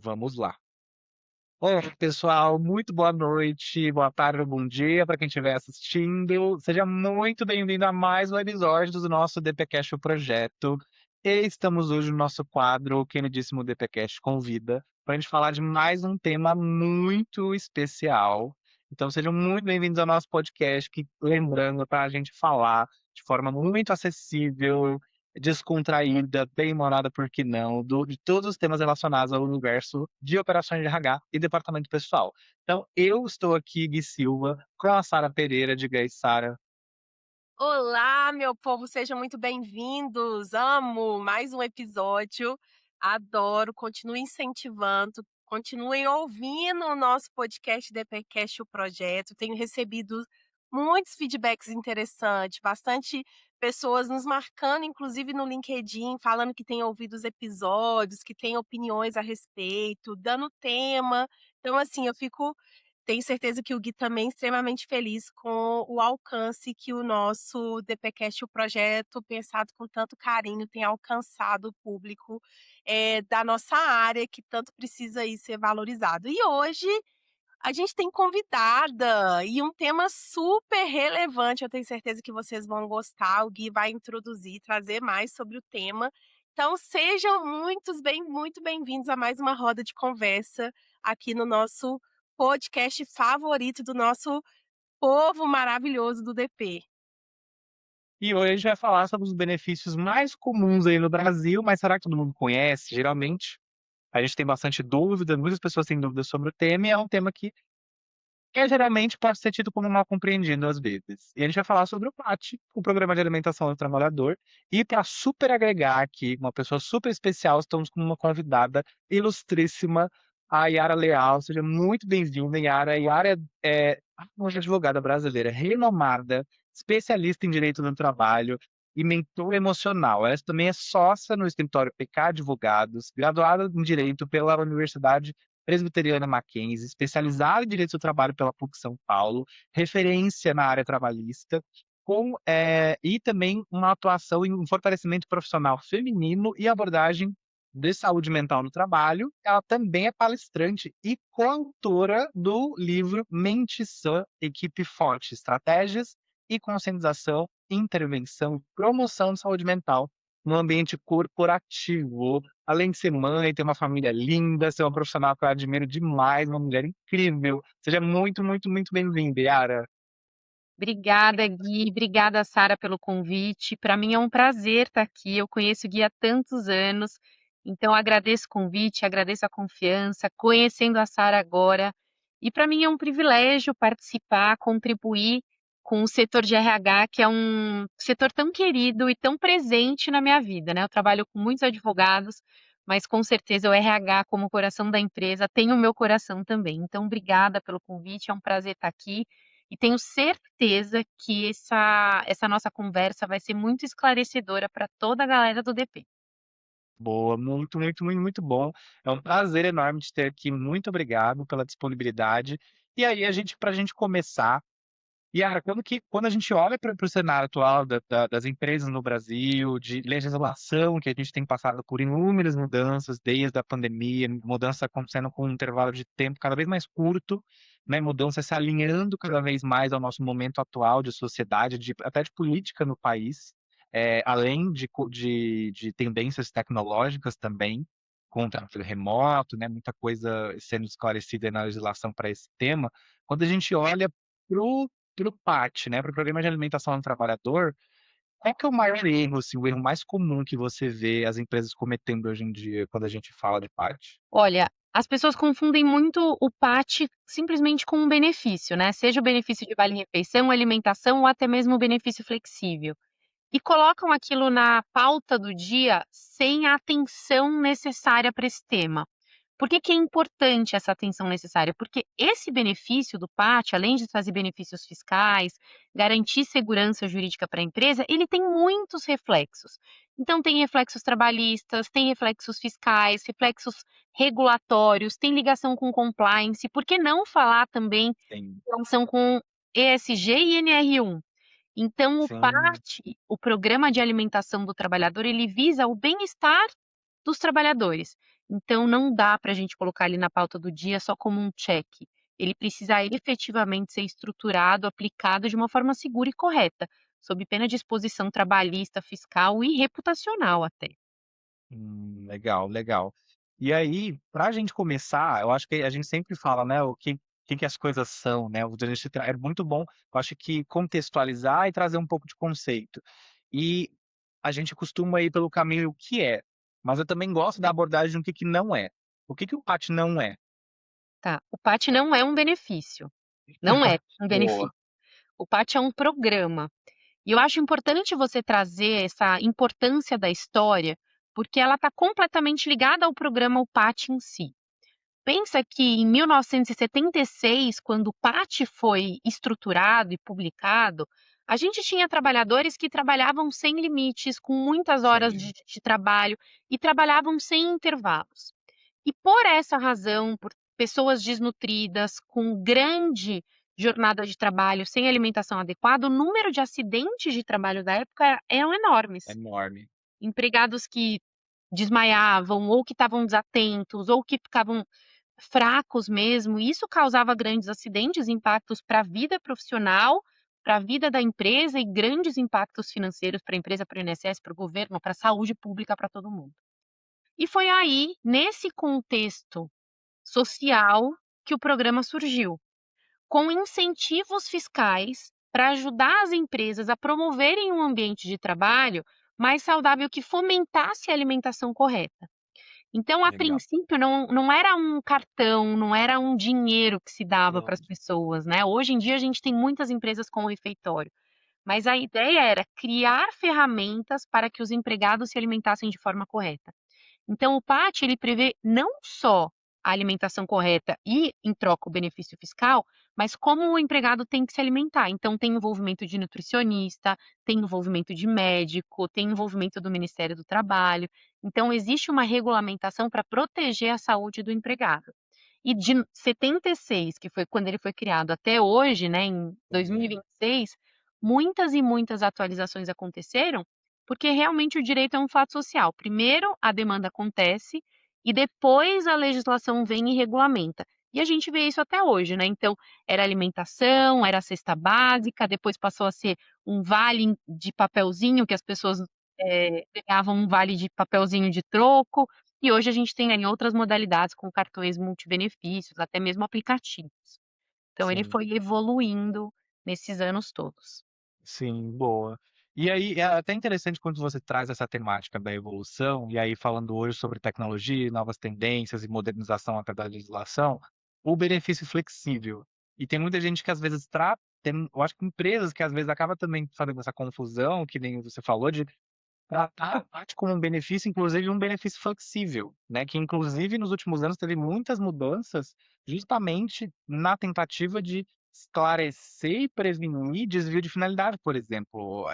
Vamos lá. Olá, pessoal, muito boa noite, boa tarde ou bom dia para quem estiver assistindo. Seja muito bem-vindo a mais um episódio do nosso DPCast, o projeto. E estamos hoje no nosso quadro, o queridíssimo DPCast Convida, para a gente falar de mais um tema muito especial. Então, sejam muito bem-vindos ao nosso podcast, que, lembrando, para a gente falar de forma muito acessível, descontraída, bem-humorada, por que não, de todos os temas relacionados ao universo de operações de RH e departamento pessoal. Então, eu estou aqui, Gui Silva, com a Sara Pereira. Diga aí, Sara. Olá, meu povo, sejam muito bem-vindos. Amo mais um episódio. Adoro, continuem incentivando, continuem ouvindo o nosso podcast DPCast, o projeto. Tenho recebido muitos feedbacks interessantes, bastante pessoas nos marcando, inclusive no LinkedIn, falando que têm ouvido os episódios, que têm opiniões a respeito, dando tema. Então, assim, eu fico tenho certeza que o Gui também é extremamente feliz com o alcance que o nosso DPCast, o projeto pensado com tanto carinho, tem alcançado o público, da nossa área, que tanto precisa aí ser valorizado. E hoje a gente tem convidada e um tema super relevante, eu tenho certeza que vocês vão gostar, o Gui vai introduzir, trazer mais sobre o tema. Então sejam muito bem-vindos a mais uma roda de conversa aqui no nosso podcast favorito do nosso povo maravilhoso do DP. E hoje a gente vai falar sobre os benefícios mais comuns aí no Brasil, mas será que todo mundo conhece? Geralmente, a gente tem bastante dúvida, muitas pessoas têm dúvidas sobre o tema, e é um tema que geralmente pode ser tido como mal compreendido às vezes. E a gente vai falar sobre o PAT, o Programa de Alimentação do Trabalhador, e para super agregar aqui, uma pessoa super especial, estamos com uma convidada ilustríssima, a Yara Leal. Seja muito bem-vinda, Yara. Yara é uma advogada brasileira renomada, especialista em direito do trabalho e mentor emocional. Ela também é sócia no escritório PK Advogados, graduada em Direito pela Universidade Presbiteriana Mackenzie, especializada em direito do trabalho pela PUC São Paulo, referência na área trabalhista, e também uma atuação em um fortalecimento profissional feminino e abordagem de saúde mental no trabalho. Ela também é palestrante e coautora do livro Mente Sã, Equipe Forte, Estratégias e Conscientização, Intervenção e Promoção de Saúde Mental no ambiente corporativo. Além de ser mãe, ter uma família linda, ser uma profissional que eu admiro demais, uma mulher incrível. Seja muito, muito, muito bem-vinda, Yara. Obrigada, Gui. Obrigada, Sara, pelo convite. Para mim é um prazer estar aqui. Eu conheço o Gui há tantos anos, então agradeço o convite, agradeço a confiança, conhecendo a Sara agora. E para mim é um privilégio participar, contribuir com o setor de RH, que é um setor tão querido e tão presente na minha vida, né? Eu trabalho com muitos advogados, mas com certeza o RH, como coração da empresa, tem o meu coração também. Então, obrigada pelo convite, é um prazer estar aqui. E tenho certeza que essa nossa conversa vai ser muito esclarecedora para toda a galera do DP. Boa, muito, muito, muito, muito bom. É um prazer enorme te ter aqui. Muito obrigado pela disponibilidade. E aí, para a gente começar, Yara, quando a gente olha para o cenário atual das empresas no Brasil, de legislação, que a gente tem passado por inúmeras mudanças desde a pandemia, mudança acontecendo com um intervalo de tempo cada vez mais curto, né, mudança se alinhando cada vez mais ao nosso momento atual de sociedade, até de política no país, além de tendências tecnológicas também, com o tráfego remoto, né, muita coisa sendo esclarecida na legislação para esse tema. Quando a gente olha para o PAT, né, para o Programa de Alimentação do Trabalhador, qual que é o maior erro, assim, o erro mais comum que você vê as empresas cometendo hoje em dia quando a gente fala de PAT? Olha, as pessoas confundem muito o PAT simplesmente com um benefício, né? Seja o benefício de vale-refeição, alimentação ou até mesmo o benefício flexível. E colocam aquilo na pauta do dia sem a atenção necessária para esse tema. Por que que é importante essa atenção necessária? Porque esse benefício do PAT, além de trazer benefícios fiscais, garantir segurança jurídica para a empresa, ele tem muitos reflexos. Então, tem reflexos trabalhistas, tem reflexos fiscais, reflexos regulatórios, tem ligação com compliance, por que não falar também Sim, em relação com ESG e NR1? Então, o sim, PAT, o Programa de Alimentação do Trabalhador, ele visa o bem-estar dos trabalhadores. Então, não dá para a gente colocar ele na pauta do dia só como um cheque. Ele precisa efetivamente ser estruturado, aplicado de uma forma segura e correta, sob pena de exposição trabalhista, fiscal e reputacional até. Legal, legal. E aí, para a gente começar, eu acho que a gente sempre fala, né, o que as coisas são, né? É muito bom, eu acho que contextualizar e trazer um pouco de conceito. E a gente costuma ir pelo caminho o que é, mas eu também gosto da abordagem do que não é. O que o PAT não é? Tá? O PAT não é um benefício. Não é um Boa. benefício. O PAT é um programa. E eu acho importante você trazer essa importância da história, porque ela está completamente ligada ao programa O PAT em si. Pensa que em 1976, quando o PAT foi estruturado e publicado, a gente tinha trabalhadores que trabalhavam sem limites, com muitas horas Sim, de trabalho e trabalhavam sem intervalos. E por essa razão, por pessoas desnutridas, com grande jornada de trabalho, sem alimentação adequada, o número de acidentes de trabalho da época eram enormes. enorme. Empregados que desmaiavam, ou que estavam desatentos, ou que ficavam fracos mesmo, e isso causava grandes acidentes, impactos para a vida profissional, para a vida da empresa e grandes impactos financeiros para a empresa, para o INSS, para o governo, para a saúde pública, para todo mundo. E foi aí, nesse contexto social, que o programa surgiu, com incentivos fiscais para ajudar as empresas a promoverem um ambiente de trabalho mais saudável que fomentasse a alimentação correta. Então, a Legal. princípio, não era um cartão, não era um dinheiro que se dava para Não, as pessoas, né? Hoje em dia, a gente tem muitas empresas com refeitório, mas a ideia era criar ferramentas para que os empregados se alimentassem de forma correta. Então, o PAT ele prevê não só a alimentação correta e, em troca, o benefício fiscal, mas como o empregado tem que se alimentar. Então, tem envolvimento de nutricionista, tem envolvimento de médico, tem envolvimento do Ministério do Trabalho. Então, existe uma regulamentação para proteger a saúde do empregado. E de 76, que foi quando ele foi criado, até hoje, né, em pois é. 2026, muitas e muitas atualizações aconteceram, porque realmente o direito é um fato social. Primeiro, a demanda acontece e depois a legislação vem e regulamenta. E a gente vê isso até hoje, né? Então, era alimentação, era cesta básica, depois passou a ser um vale de papelzinho, que as pessoas ganhavam um vale de papelzinho de troco, e hoje a gente tem aí outras modalidades com cartões multibenefícios, até mesmo aplicativos. Então, ele Sim. foi evoluindo nesses anos todos. Sim, boa. E aí, é até interessante quando você traz essa temática da evolução, e aí falando hoje sobre tecnologia, novas tendências e modernização até da legislação, o benefício flexível. E tem muita gente que às vezes eu acho que empresas que às vezes acaba também fazendo essa confusão, que nem você falou, de tratar a parte como um benefício, inclusive um benefício flexível, né? Que inclusive nos últimos anos teve muitas mudanças justamente na tentativa de esclarecer e prevenir desvio de finalidade, por exemplo.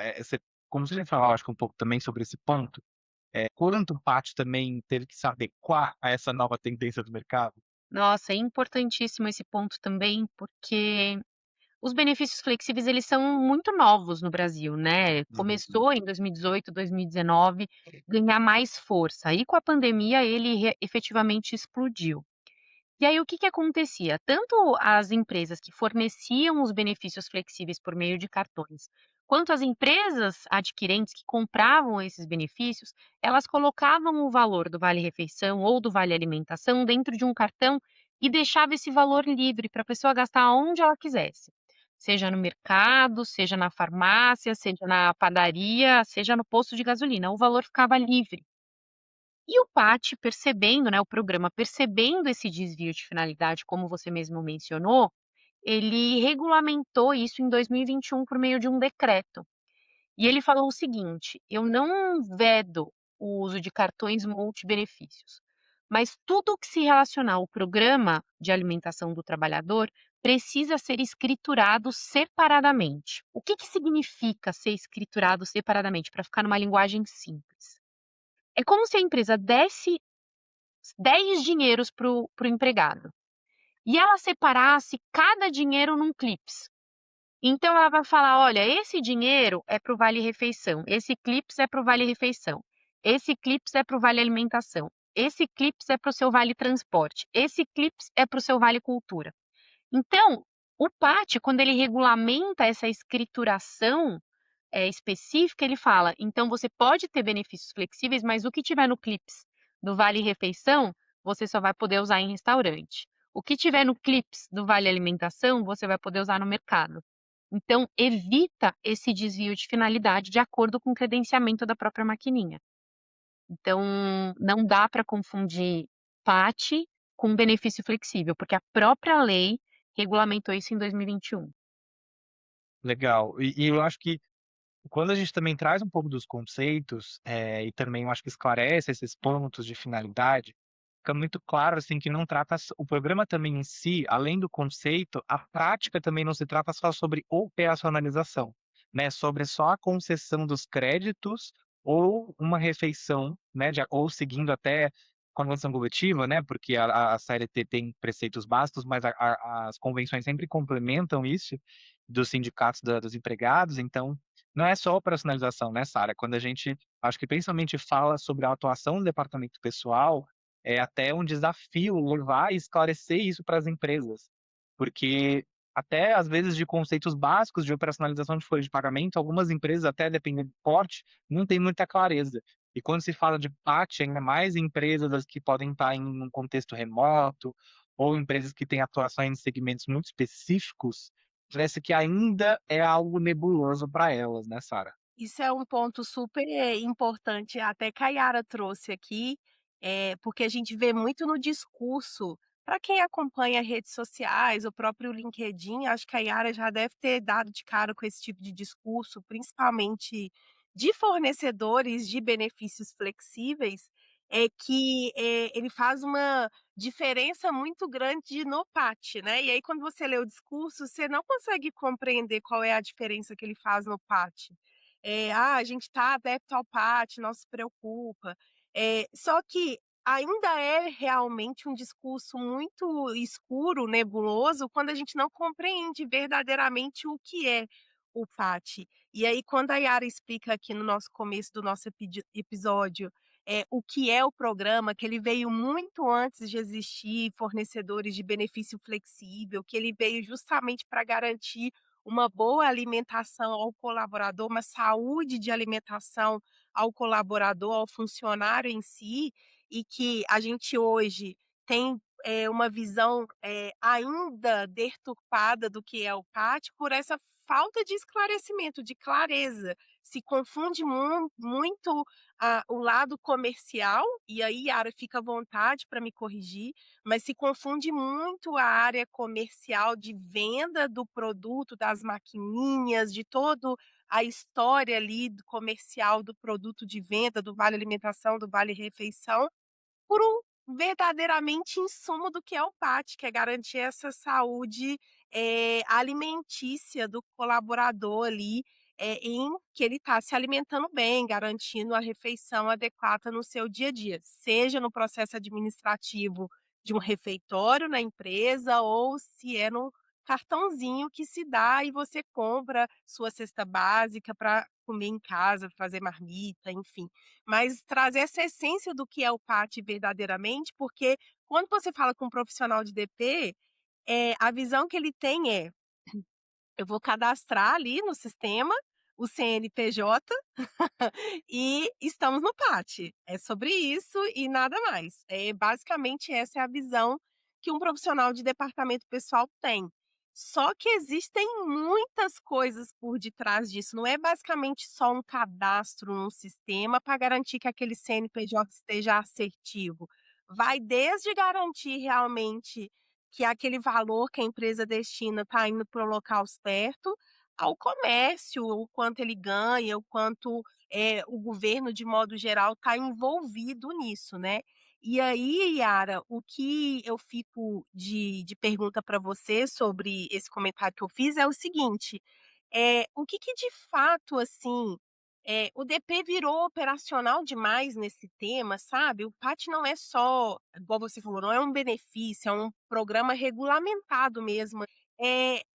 Como você já falou, acho que um pouco também sobre esse ponto, quanto o PAT também teve que se adequar a essa nova tendência do mercado. Nossa, é importantíssimo esse ponto também, porque os benefícios flexíveis, eles são muito novos no Brasil, né? Uhum. Começou em 2018, 2019, ganhar mais força. E com a pandemia, ele efetivamente explodiu. E aí, o que que acontecia? Tanto as empresas que forneciam os benefícios flexíveis por meio de cartões, quanto as empresas adquirentes que compravam esses benefícios, elas colocavam o valor do vale-refeição ou do vale-alimentação dentro de um cartão e deixava esse valor livre para a pessoa gastar onde ela quisesse. Seja no mercado, seja na farmácia, seja na padaria, seja no posto de gasolina, o valor ficava livre. E o PAT percebendo, né, o programa percebendo esse desvio de finalidade, como você mesmo mencionou, ele regulamentou isso em 2021 por meio de um decreto. E ele falou o seguinte: eu não vedo o uso de cartões multibenefícios, mas tudo o que se relacionar ao programa de alimentação do trabalhador precisa ser escriturado separadamente. O que que significa ser escriturado separadamente, para ficar numa linguagem simples? É como se a empresa desse 10 dinheiros para o empregado e ela separasse cada dinheiro num clips. Então ela vai falar: olha, esse dinheiro é para o vale refeição, esse clips é para o vale refeição, esse clips é para o vale alimentação, esse clips é para o seu vale transporte, esse clips é para o seu vale cultura. Então, o PAT, quando ele regulamenta essa escrituração específica, ele fala: então você pode ter benefícios flexíveis, mas o que tiver no clips do Vale Refeição, você só vai poder usar em restaurante. O que tiver no clips do Vale Alimentação, você vai poder usar no mercado. Então, evita esse desvio de finalidade de acordo com o credenciamento da própria maquininha. Então, não dá para confundir PAT com benefício flexível, porque a própria lei regulamentou isso em 2021. Legal. E eu acho que quando a gente também traz um pouco dos conceitos, e também eu acho que esclarece esses pontos de finalidade, fica muito claro, assim, que não trata o programa também em si, além do conceito, a prática também não se trata só sobre operacionalização, né, sobre só a concessão dos créditos ou uma refeição, né, ou seguindo até com a convenção coletiva, né, porque a CLT tem preceitos básicos, mas as convenções sempre complementam isso, dos sindicatos dos empregados, então não é só operacionalização, né, Sara? Quando a gente, acho que principalmente fala sobre a atuação do departamento pessoal, é até um desafio levar e esclarecer isso para as empresas, porque até às vezes de conceitos básicos de operacionalização de folha de pagamento, algumas empresas, até dependendo do porte, não têm muita clareza. E quando se fala de PAT, ainda mais empresas que podem estar em um contexto remoto, ou empresas que têm atuação em segmentos muito específicos, parece que ainda é algo nebuloso para elas, né, Sara? Isso é um ponto super importante, até que a Yara trouxe aqui, porque a gente vê muito no discurso. Para quem acompanha redes sociais, o próprio LinkedIn, acho que a Yara já deve ter dado de cara com esse tipo de discurso, principalmente de fornecedores de benefícios flexíveis, é que, ele faz uma diferença muito grande no PAT, né. E aí quando você lê o discurso, você não consegue compreender qual é a diferença que ele faz no PAT. A gente está adepto ao PAT, não se preocupa. Só que ainda é realmente um discurso muito escuro, nebuloso, quando a gente não compreende verdadeiramente o que é o PAT. E aí, quando a Yara explica aqui no nosso começo do nosso episódio, o que é o programa, que ele veio muito antes de existir fornecedores de benefício flexível, que ele veio justamente para garantir uma boa alimentação ao colaborador, uma saúde de alimentação ao colaborador, ao funcionário em si, e que a gente hoje tem, uma visão, ainda deturpada do que é o PAT por essa falta de esclarecimento, de clareza. Se confunde muito o lado comercial, e aí, Yara, fica à vontade para me corrigir, mas se confunde muito a área comercial de venda do produto, das maquininhas, de todo a história ali do comercial do produto de venda, do vale alimentação, do vale refeição, por um verdadeiramente insumo do que é o PAT, que é garantir essa saúde, alimentícia do colaborador ali, em que ele está se alimentando bem, garantindo a refeição adequada no seu dia a dia, seja no processo administrativo de um refeitório na empresa ou se é no cartãozinho que se dá e você compra sua cesta básica para comer em casa, fazer marmita, enfim. Mas trazer essa essência do que é o PAT verdadeiramente, porque quando você fala com um profissional de DP, a visão que ele tem é: eu vou cadastrar ali no sistema o CNPJ e estamos no PAT. É sobre isso e nada mais. Basicamente essa é a visão que um profissional de departamento pessoal tem. Só que existem muitas coisas por detrás disso, não é basicamente só um cadastro num sistema para garantir que aquele CNPJ esteja assertivo. Vai desde garantir realmente que aquele valor que a empresa destina está indo para o local certo, ao comércio, o quanto ele ganha, o quanto o governo, de modo geral, está envolvido nisso, né. E aí, Yara, o que eu fico de pergunta para você sobre esse comentário que eu fiz é o seguinte: o que que de fato, assim, o DP virou operacional demais nesse tema, sabe? O PAT não é só, igual você falou, não é um benefício, é um programa regulamentado mesmo.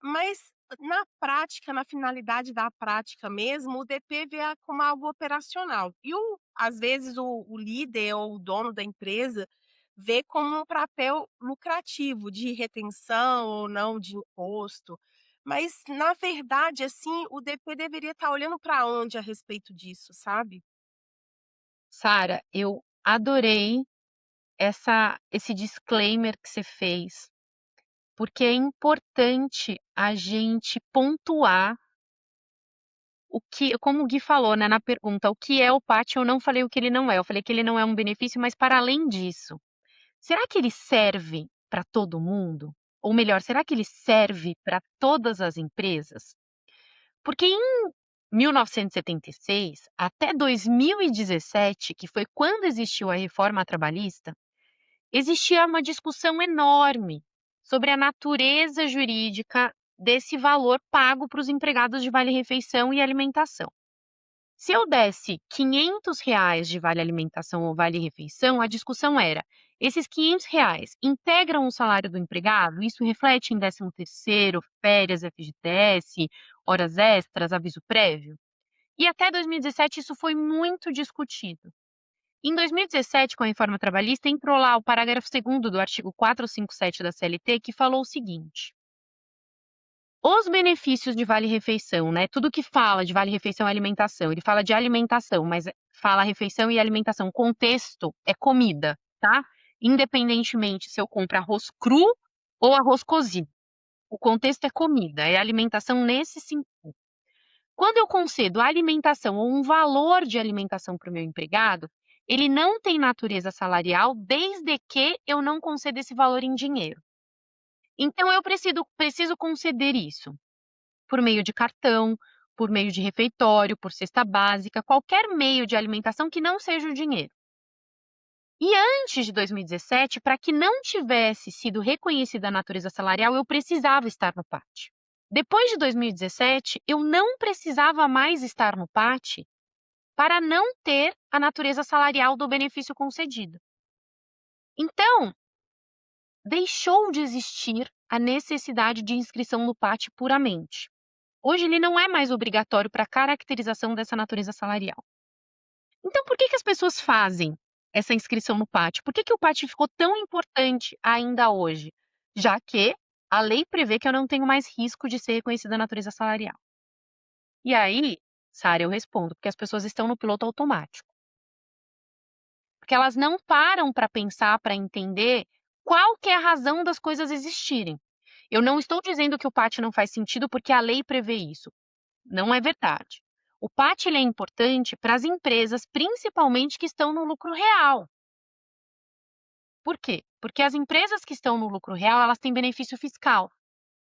Mas na prática, na finalidade da prática mesmo, o DP vê como algo operacional. E às vezes o líder ou o dono da empresa vê como um papel lucrativo de retenção ou não de imposto. Mas, na verdade, assim, o DP deveria estar olhando para onde a respeito disso, sabe? Sara, eu adorei esse disclaimer que você fez, porque é importante a gente pontuar o que, como o Gui falou, né, na pergunta, o que é o pátio, eu não falei o que ele não é. Eu falei que ele não é um benefício, mas para além disso, será que ele serve para todo mundo? Ou melhor, será que ele serve para todas as empresas? Porque em 1976 até 2017, que foi quando existiu a reforma trabalhista, existia uma discussão enorme sobre a natureza jurídica desse valor pago para os empregados de vale-refeição e alimentação. Se eu desse R$ 500 de vale-alimentação ou vale-refeição, a discussão era: esses R$ 500 integram o salário do empregado? Isso reflete em 13º, férias, FGTS, horas extras, aviso prévio? E até 2017 isso foi muito discutido. Em 2017, com a reforma trabalhista, entrou lá o parágrafo 2º do artigo 457 da CLT, que falou o seguinte: os benefícios de vale-refeição, né? Tudo que fala de vale-refeição é alimentação. Ele fala de alimentação, mas fala refeição e alimentação. O contexto é comida, tá? Independentemente se eu compro arroz cru ou arroz cozido. O contexto é comida, é alimentação nesse sentido. Quando eu concedo alimentação ou um valor de alimentação para o meu empregado, ele não tem natureza salarial desde que eu não conceda esse valor em dinheiro. Então, eu preciso conceder isso por meio de cartão, por meio de refeitório, por cesta básica, qualquer meio de alimentação que não seja o dinheiro. E antes de 2017, para que não tivesse sido reconhecida a natureza salarial, eu precisava estar no PAT. Depois de 2017, eu não precisava mais estar no PAT para não ter a natureza salarial do benefício concedido. Então, deixou de existir a necessidade de inscrição no PAT puramente. Hoje ele não é mais obrigatório para a caracterização dessa natureza salarial. Então, por que as pessoas fazem essa inscrição no PAT? Por que o PAT ficou tão importante ainda hoje? Já que a lei prevê que eu não tenho mais risco de ser reconhecida a natureza salarial. E aí, Sara, eu respondo, porque as pessoas estão no piloto automático. Porque elas não param para pensar, para entender qual que é a razão das coisas existirem. Eu não estou dizendo que o PAT não faz sentido porque a lei prevê isso. Não é verdade. O PAT ele é importante para as empresas, principalmente que estão no lucro real. Por quê? Porque as empresas que estão no lucro real, elas têm benefício fiscal.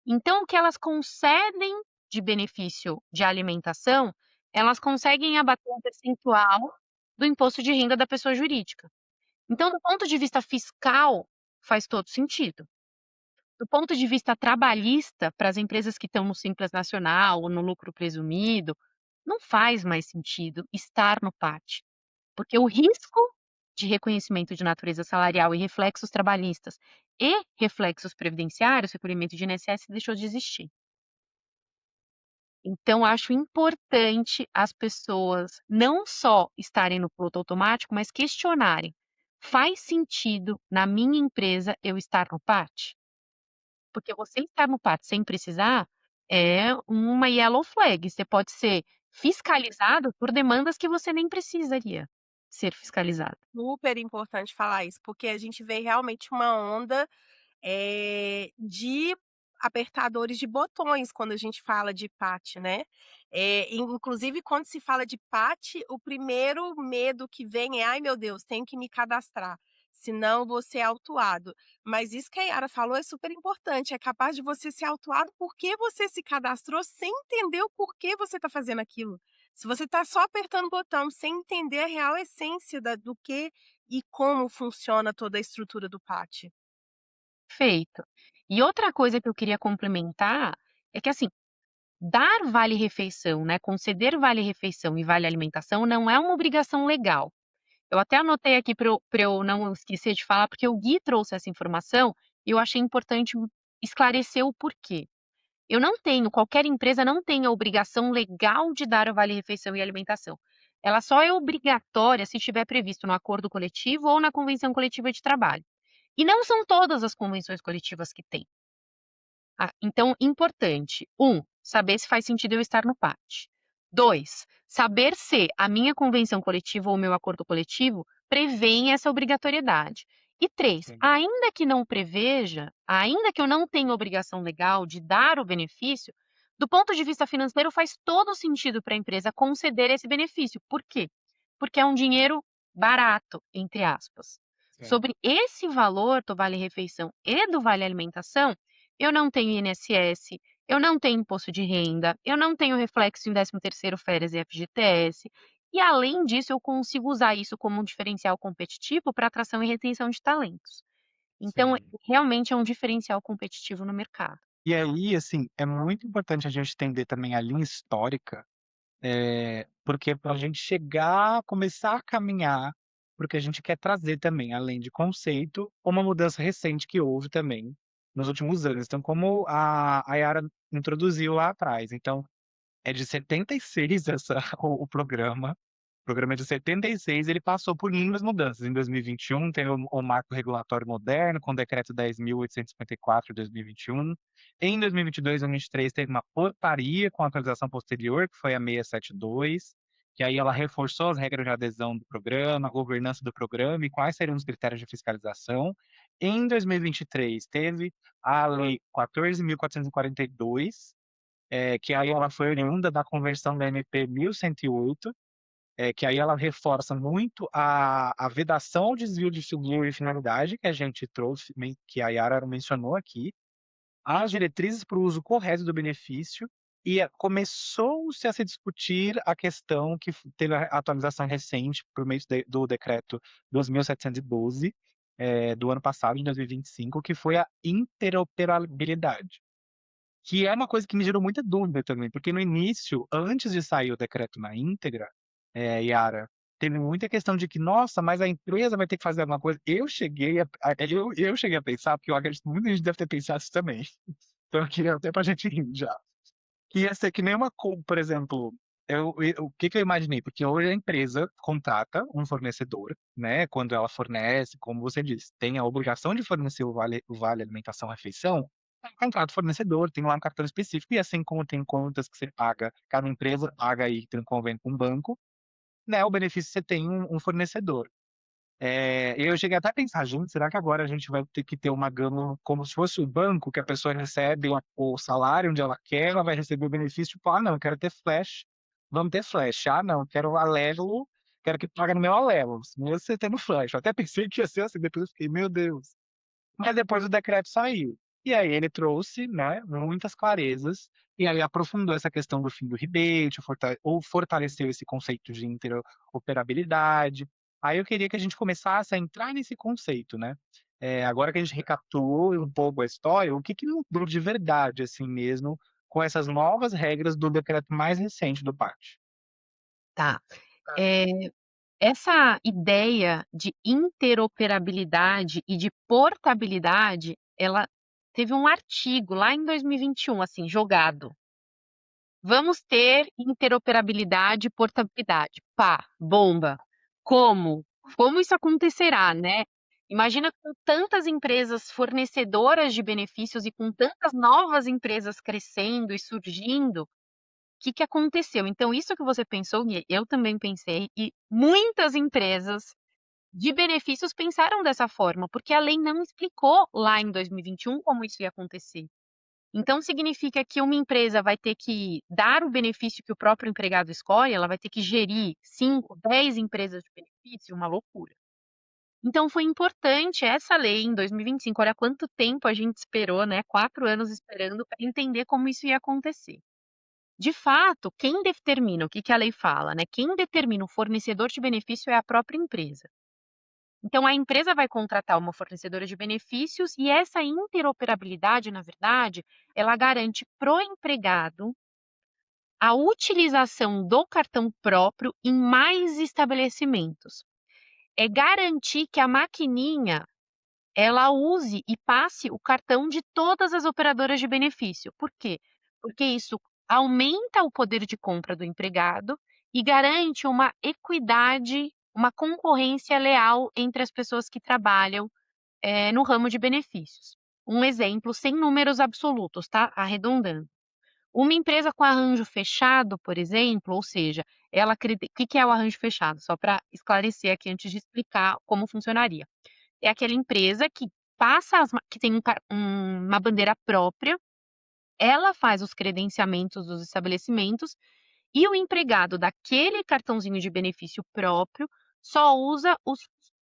Então, o que elas concedem de benefício de alimentação, elas conseguem abater um percentual do imposto de renda da pessoa jurídica. Então, do ponto de vista fiscal, faz todo sentido. Do ponto de vista trabalhista, para as empresas que estão no Simples Nacional ou no lucro presumido, não faz mais sentido estar no PAT, porque o risco de reconhecimento de natureza salarial e reflexos trabalhistas e reflexos previdenciários, recolhimento de INSS, deixou de existir. Então, acho importante as pessoas não só estarem no piloto automático, mas questionarem: faz sentido na minha empresa eu estar no PAT? Porque você estar no PAT sem precisar é uma yellow flag. Você pode ser fiscalizado por demandas que você nem precisaria ser fiscalizado. Super importante falar isso, porque a gente vê realmente uma onda de apertadores de botões quando a gente fala de PAT, né. Inclusive quando se fala de PAT, o primeiro medo que vem é: "Ai meu Deus, tenho que me cadastrar, senão eu vou ser autuado". Mas isso que a Yara falou é super importante, é capaz de você ser autuado porque você se cadastrou sem entender o porquê você está fazendo aquilo. Se você está só apertando o botão sem entender a real essência do que e como funciona toda a estrutura do PAT. Feito. E outra coisa que eu queria complementar é que, assim, dar vale-refeição, né, conceder vale-refeição e vale-alimentação não é uma obrigação legal. Eu até anotei aqui para eu não esquecer de falar, porque o Gui trouxe essa informação e eu achei importante esclarecer o porquê. Qualquer empresa não tem a obrigação legal de dar o vale-refeição e alimentação. Ela só é obrigatória se estiver previsto no acordo coletivo ou na convenção coletiva de trabalho. E não são todas as convenções coletivas que têm. Então, importante. Saber se faz sentido eu estar no PAT. 2, saber se a minha convenção coletiva ou o meu acordo coletivo prevêem essa obrigatoriedade. E 3, Sim. ainda que não preveja, ainda que eu não tenha obrigação legal de dar o benefício, do ponto de vista financeiro faz todo sentido para a empresa conceder esse benefício. Por quê? Porque é um dinheiro barato, entre aspas. Sim. Sobre esse valor do vale-refeição e do vale-alimentação, eu não tenho INSS, eu não tenho imposto de renda, eu não tenho reflexo em 13º, férias e FGTS. E, além disso, eu consigo usar isso como um diferencial competitivo para atração e retenção de talentos. Então, Sim. realmente é um diferencial competitivo no mercado. E aí, assim, é muito importante a gente entender também a linha histórica, porque para a gente começar a caminhar para o que a gente quer trazer também, além de conceito, uma mudança recente que houve também nos últimos anos. Então, como a Yara introduziu lá atrás. Então, é de 76 o programa. O programa é de 76, ele passou por inúmeras mudanças. Em 2021, teve o marco regulatório moderno, com o decreto 10.854 de 2021. Em 2022 e 2023, teve uma portaria com atualização posterior, que foi a 672, que aí ela reforçou as regras de adesão do programa, a governança do programa e quais seriam os critérios de fiscalização. Em 2023, teve a Lei 14.442, que aí ela foi oriunda da conversão da MP 1108, que aí ela reforça muito a vedação ao desvio de figura e finalidade, que a gente trouxe, que a Yara mencionou aqui, as diretrizes para o uso correto do benefício, e começou-se a se discutir a questão que teve a atualização recente por meio do decreto 2.712, do ano passado, de 2025, que foi a interoperabilidade. Que é uma coisa que me gerou muita dúvida também, porque no início, antes de sair o decreto na íntegra, Yara, teve muita questão de que, nossa, mas a empresa vai ter que fazer alguma coisa. Eu cheguei a pensar, porque eu acredito que muita gente deve ter pensado isso também. Então eu queria até pra gente rir já. Que ia ser que nem por exemplo, o que que eu imaginei? Porque hoje a empresa contrata um fornecedor, né? Quando ela fornece, como você disse, tem a obrigação de fornecer o vale alimentação refeição, contrata o fornecedor, tem lá um cartão específico, e assim como tem contas que você paga, cada empresa paga aí, tem um convênio com um banco, né? O benefício você tem um fornecedor. Eu cheguei até a pensar, gente, será que agora a gente vai ter que ter uma gama como se fosse o banco, que a pessoa recebe o salário onde ela quer, ela vai receber o benefício, tipo, não, eu quero ter flash, vamos ter flash. Não, quero Alelo, quero que pague no meu Alelo, mesmo você tendo flash. Eu até pensei que ia ser assim, depois eu fiquei, meu Deus. Mas depois o decreto saiu. E aí ele trouxe, né, muitas clarezas, e aí aprofundou essa questão do fim do rebate, ou fortaleceu esse conceito de interoperabilidade. Aí eu queria que a gente começasse a entrar nesse conceito, né? Agora que a gente recapitulou um pouco a história, o que que mudou de verdade, assim mesmo, com essas novas regras do decreto mais recente do PAT? Tá. Eh, Essa ideia de interoperabilidade e de portabilidade, ela teve um artigo lá em 2021, assim, jogado. Vamos ter interoperabilidade e portabilidade. Pá, bomba. Como? Como isso acontecerá, né? Imagina com tantas empresas fornecedoras de benefícios e com tantas novas empresas crescendo e surgindo, o que que aconteceu? Então, isso que você pensou, Gui, eu também pensei, e muitas empresas de benefícios pensaram dessa forma, porque a lei não explicou lá em 2021 como isso ia acontecer. Então, significa que uma empresa vai ter que dar o benefício que o próprio empregado escolhe, ela vai ter que gerir 5, 10 empresas de benefício, uma loucura. Então, foi importante essa lei em 2025. Olha quanto tempo a gente esperou, né? 4 anos esperando para entender como isso ia acontecer. De fato, quem determina, o que que a lei fala, né? Quem determina o fornecedor de benefício é a própria empresa. Então, a empresa vai contratar uma fornecedora de benefícios e essa interoperabilidade, na verdade, ela garante pro empregado a utilização do cartão próprio em mais estabelecimentos. É garantir que a maquininha ela use e passe o cartão de todas as operadoras de benefício. Por quê? porque isso aumenta o poder de compra do empregado e garante uma equidade, uma concorrência leal entre as pessoas que trabalham, no ramo de benefícios. Um exemplo sem números absolutos, tá? Arredondando. Uma empresa com arranjo fechado, por exemplo, ou seja, ela o que que é o arranjo fechado? Só para esclarecer aqui antes de explicar como funcionaria. É aquela empresa que passa que tem uma bandeira própria, ela faz os credenciamentos dos estabelecimentos e o empregado daquele cartãozinho de benefício próprio só usa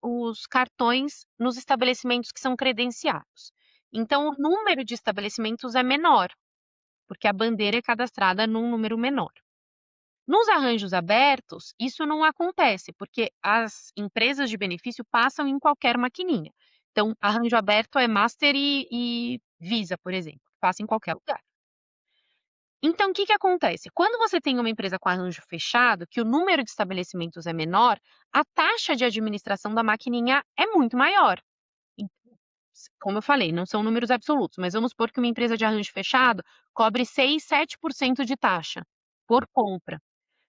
os cartões nos estabelecimentos que são credenciados. Então, o número de estabelecimentos é menor, porque a bandeira é cadastrada num número menor. Nos arranjos abertos, isso não acontece, porque as empresas de benefício passam em qualquer maquininha. Então, arranjo aberto é Master e Visa, por exemplo, passa em qualquer lugar. Então, o que que acontece? Quando você tem uma empresa com arranjo fechado, que o número de estabelecimentos é menor, a taxa de administração da maquininha é muito maior. Então, como eu falei, não são números absolutos, mas vamos supor que uma empresa de arranjo fechado cobre 6, 7% de taxa por compra.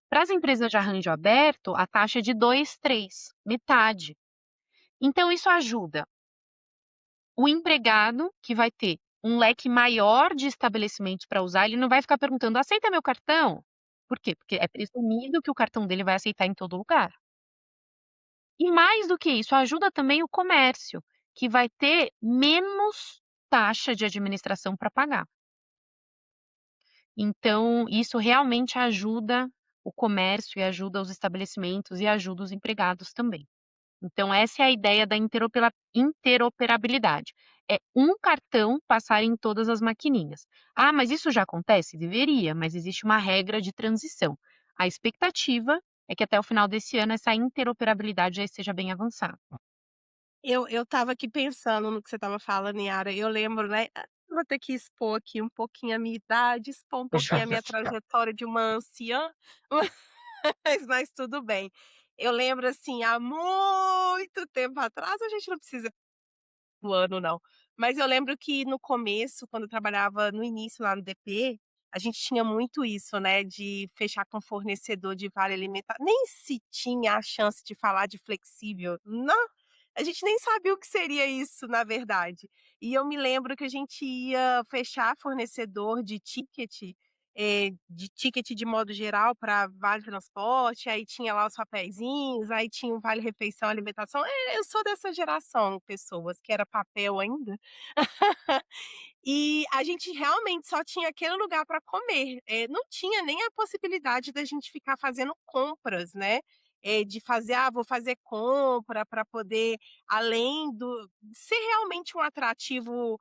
Para as empresas de arranjo aberto, a taxa é de 2, 3, metade. Então, isso ajuda o empregado, que vai ter um leque maior de estabelecimentos para usar, ele não vai ficar perguntando: "Aceita meu cartão?". Por quê? Porque é presumido que o cartão dele vai aceitar em todo lugar. E mais do que isso, ajuda também o comércio, que vai ter menos taxa de administração para pagar. Então, isso realmente ajuda o comércio e ajuda os estabelecimentos e ajuda os empregados também. Então essa é a ideia da interoperabilidade. É um cartão passar em todas as maquininhas. "Ah, mas isso já acontece?" Deveria, mas existe uma regra de transição. A expectativa é que até o final desse ano essa interoperabilidade já esteja bem avançada. Eu estava aqui pensando no que você estava falando, Yara, eu lembro, né, vou ter que expor aqui um pouquinho a minha idade, expor um pouquinho a minha trajetória de uma anciã, mas tudo bem. Eu lembro, assim, há muito tempo atrás, a gente não precisa do ano não, mas eu lembro que no começo, quando eu trabalhava no início lá no DP, a gente tinha muito isso, né, de fechar com fornecedor de vale alimentar, nem se tinha a chance de falar de flexível, não, a gente nem sabia o que seria isso, na verdade. E eu me lembro que a gente ia fechar fornecedor de ticket de modo geral para vale transporte, aí tinha lá os papeizinhos, aí tinha o vale refeição, alimentação. Eu sou dessa geração, pessoas, que era papel ainda. E a gente realmente só tinha aquele lugar para comer, não tinha nem a possibilidade da gente ficar fazendo compras, né, de fazer: "Ah, vou fazer compra para poder", além do ser realmente um atrativo,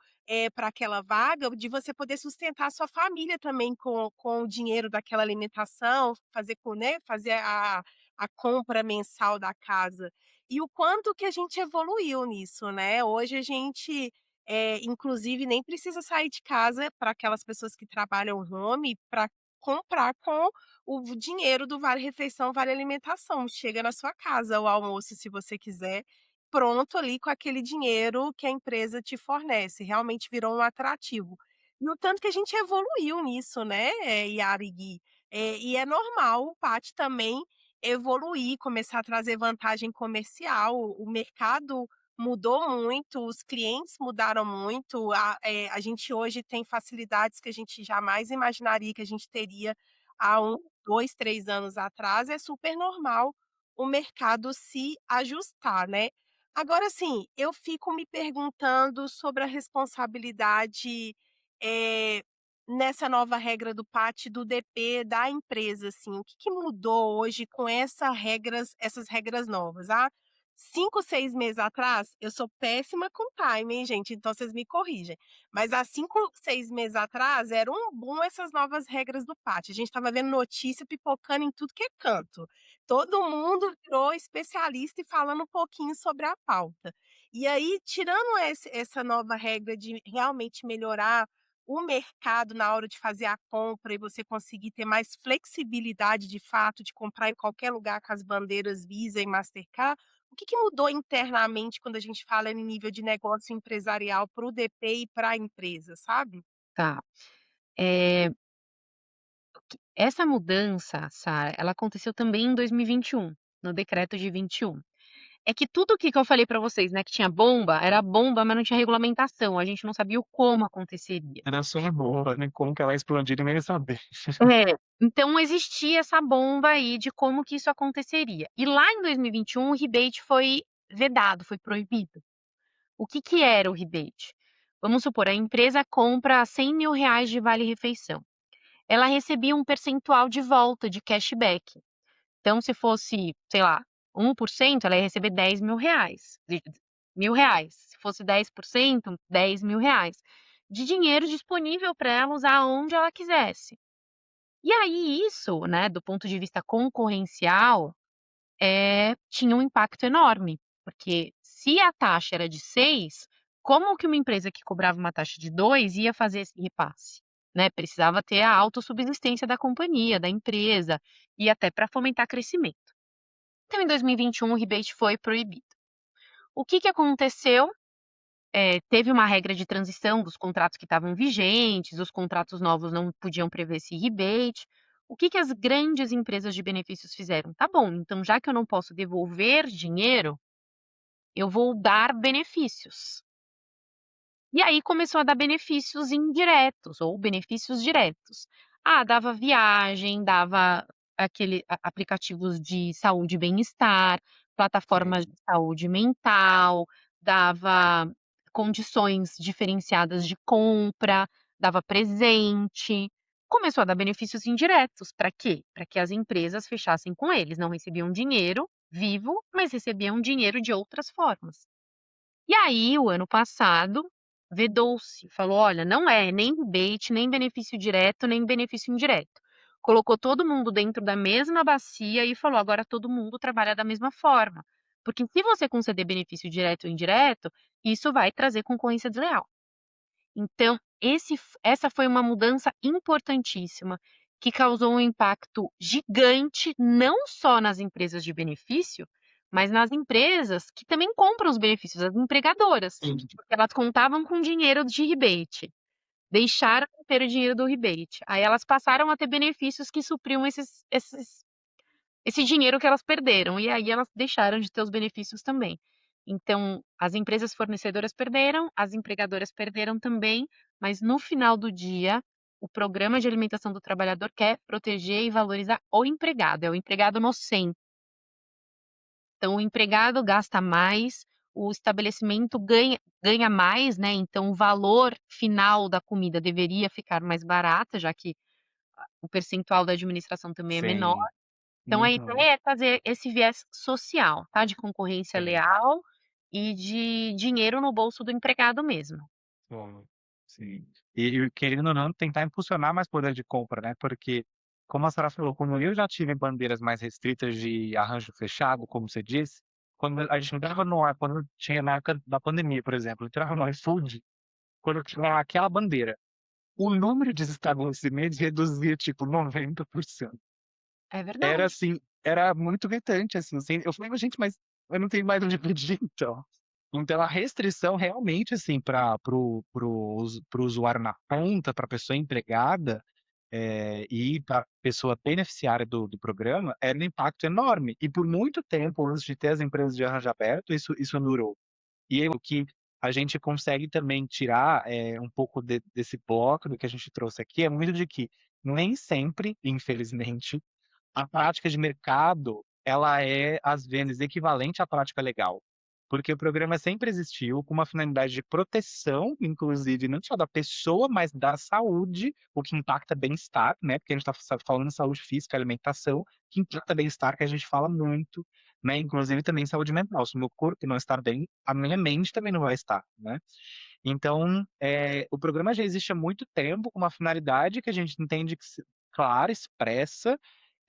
para aquela vaga, de você poder sustentar a sua família também com o dinheiro daquela alimentação, fazer com, né, fazer a compra mensal da casa. E o quanto que a gente evoluiu nisso, né, hoje a gente inclusive nem precisa sair de casa para aquelas pessoas que trabalham home para comprar com o dinheiro do vale refeição, vale alimentação. Chega na sua casa o almoço, se você quiser, pronto ali com aquele dinheiro que a empresa te fornece, realmente virou um atrativo. E o tanto que a gente evoluiu nisso, né, Yara e Gui. E é normal o Paty também evoluir, começar a trazer vantagem comercial, o mercado mudou muito, os clientes mudaram muito, a gente hoje tem facilidades que a gente jamais imaginaria que a gente teria há 2, 3 anos atrás, é super normal o mercado se ajustar, né. Agora assim, eu fico me perguntando sobre a responsabilidade, eh, nessa nova regra do PAT do DP da empresa, assim, o que que mudou hoje com essas regras novas? 5, 6 meses atrás, eu sou péssima com time, hein, gente, então vocês me corrigem. Mas há 5, 6 meses atrás, era um boom essas novas regras do pátio. A gente estava vendo notícia pipocando em tudo que é canto. Todo mundo virou especialista e falando um pouquinho sobre a pauta. E aí, tirando essa nova regra de realmente melhorar o mercado na hora de fazer a compra e você conseguir ter mais flexibilidade de fato de comprar em qualquer lugar com as bandeiras Visa e Mastercard, o que que mudou internamente quando a gente fala em nível de negócio empresarial para o DP e para a empresa, sabe? Tá. Essa mudança, Sara, ela aconteceu também em 2021, no decreto de 21. É que tudo o que eu falei para vocês, né, que tinha bomba, era bomba, mas não tinha regulamentação, a gente não sabia o como aconteceria. Era só uma boa, né? Como que ela ia explodir, ninguém ia saber. É, então existia essa bomba aí de como que isso aconteceria. E lá em 2021 o rebate foi vedado, foi proibido. O que que era o rebate? Vamos supor, a empresa compra R$ 100.000 de vale-refeição. Ela recebia um percentual de volta de cashback. Então, se fosse, sei lá, 1%, ela ia receber R$ 10.000. R$ 1.000. Se fosse 10%, R$ 10.000 de dinheiro disponível para ela usar onde ela quisesse. E aí, isso, né, do ponto de vista concorrencial, tinha um impacto enorme, porque se a taxa era de 6, como que uma empresa que cobrava uma taxa de 2 ia fazer esse repasse? Né? Precisava ter a autossubsistência da companhia, da empresa, e até para fomentar crescimento. Então, em 2021, o rebate foi proibido. O que aconteceu? Teve uma regra de transição dos contratos que estavam vigentes, os contratos novos não podiam prever esse rebate. O que as grandes empresas de benefícios fizeram? Tá bom, então já que eu não posso devolver dinheiro, eu vou dar benefícios. E aí começou a dar benefícios indiretos ou benefícios diretos. Dava viagem, dava aplicativos de saúde e bem-estar, plataformas de saúde mental, dava condições diferenciadas de compra, dava presente. Começou a dar benefícios indiretos. Para quê? Para que as empresas fechassem com eles. Não recebiam dinheiro vivo, mas recebiam dinheiro de outras formas. E aí, o ano passado, vedou-se, falou: olha, não é nem rebate, nem benefício direto, nem benefício indireto. Colocou todo mundo dentro da mesma bacia e falou: agora todo mundo trabalha da mesma forma. Porque se você conceder benefício direto ou indireto, isso vai trazer concorrência desleal. Então, essa foi uma mudança importantíssima que causou um impacto gigante, não só nas empresas de benefício, mas nas empresas que também compram os benefícios, as empregadoras, porque elas contavam com dinheiro de rebate, deixaram de ter o dinheiro do rebate. Aí elas passaram a ter benefícios que supriam esse dinheiro que elas perderam, e aí elas deixaram de ter os benefícios também. Então, as empresas fornecedoras perderam, as empregadoras perderam também, mas no final do dia, o programa de alimentação do trabalhador quer proteger e valorizar o empregado, é o empregado no centro. Então, o empregado gasta mais, o estabelecimento ganha mais, né? Então, o valor final da comida deveria ficar mais barata, já que o percentual da administração também é menor. Sim. Então, a Uhum. ideia é trazer esse viés social, tá? De concorrência Sim. leal e de dinheiro no bolso do empregado mesmo. Bom, sim. E querendo ou não, tentar impulsionar mais poder de compra, né, porque, como a senhora falou, como eu já tive bandeiras mais restritas de arranjo fechado, como você disse, quando a gente entrava no ar quando tinha na época da pandemia, por exemplo, entrava no iFood, quando tinha aquela bandeira, o número de estabelecimentos reduzia, tipo, 90%. É Era verdade. assim, era muito gritante, assim, eu falei: "Mas gente, mas eu não tenho mais onde pedir então". Então a restrição realmente, assim, para o usuário na ponta, pra pessoa empregada, e pra pessoa beneficiária do programa, era um impacto enorme. E por muito tempo, antes de ter as empresas de arranjo aberto, isso durou. E aí o que a gente consegue também tirar, um pouco desse bloco do que a gente trouxe aqui, é muito de que nem sempre, infelizmente, a prática de mercado, ela é, às vezes, equivalente à prática legal. Porque o programa sempre existiu com uma finalidade de proteção, inclusive, não só da pessoa, mas da saúde, o que impacta bem-estar, né? Porque a gente está falando de saúde física, alimentação, que impacta bem-estar, que a gente fala muito, né? Inclusive também saúde mental. Se o meu corpo não estar bem, a minha mente também não vai estar, né? Então, o programa já existe há muito tempo, com uma finalidade que a gente entende que clara, expressa,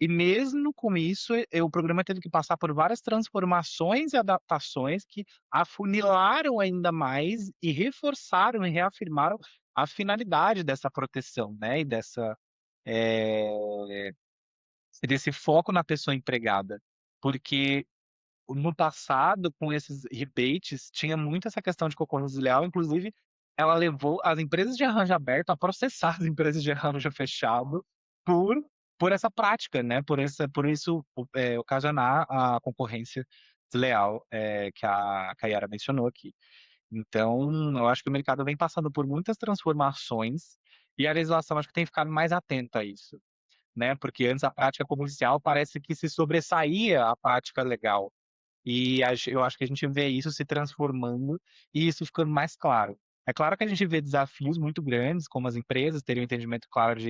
e mesmo com isso, o programa teve que passar por várias transformações e adaptações que afunilaram ainda mais e reforçaram e reafirmaram a finalidade dessa proteção, né, e eh, desse foco na pessoa empregada. Porque no passado, com esses rebates, tinha muito essa questão de concorrência desleal, inclusive ela levou as empresas de arranjo aberto a processar as empresas de arranjo fechado por por essa prática, né, por isso, ocasionar a concorrência desleal, que a Yara mencionou aqui. Então, eu acho que o mercado vem passando por muitas transformações, e a legislação acho que tem ficado mais atenta a isso, né, porque antes a prática comercial parece que se sobressaía à prática legal. E eu acho que a gente vê isso se transformando e isso ficando mais claro. É claro que a gente vê desafios muito grandes, como as empresas terem um entendimento claro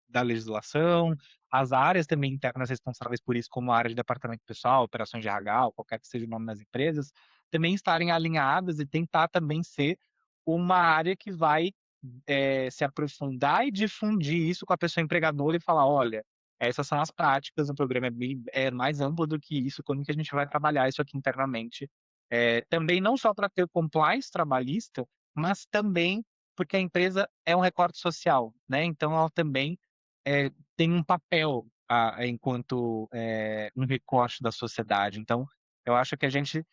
da legislação, as áreas também internas responsáveis por isso, como a área de departamento pessoal, operações de RH, ou qualquer que seja o nome das empresas, também estarem alinhadas e tentar também ser uma área que vai se aprofundar e difundir isso com a pessoa empregadora e falar: olha, essas são as práticas, o programa é mais amplo do que isso, como que a gente vai trabalhar isso aqui internamente. Também não só para ter compliance trabalhista, mas também porque a empresa é um recorte social, né? Então ela também tem um papel enquanto um recorte da sociedade. Então, eu acho que a gente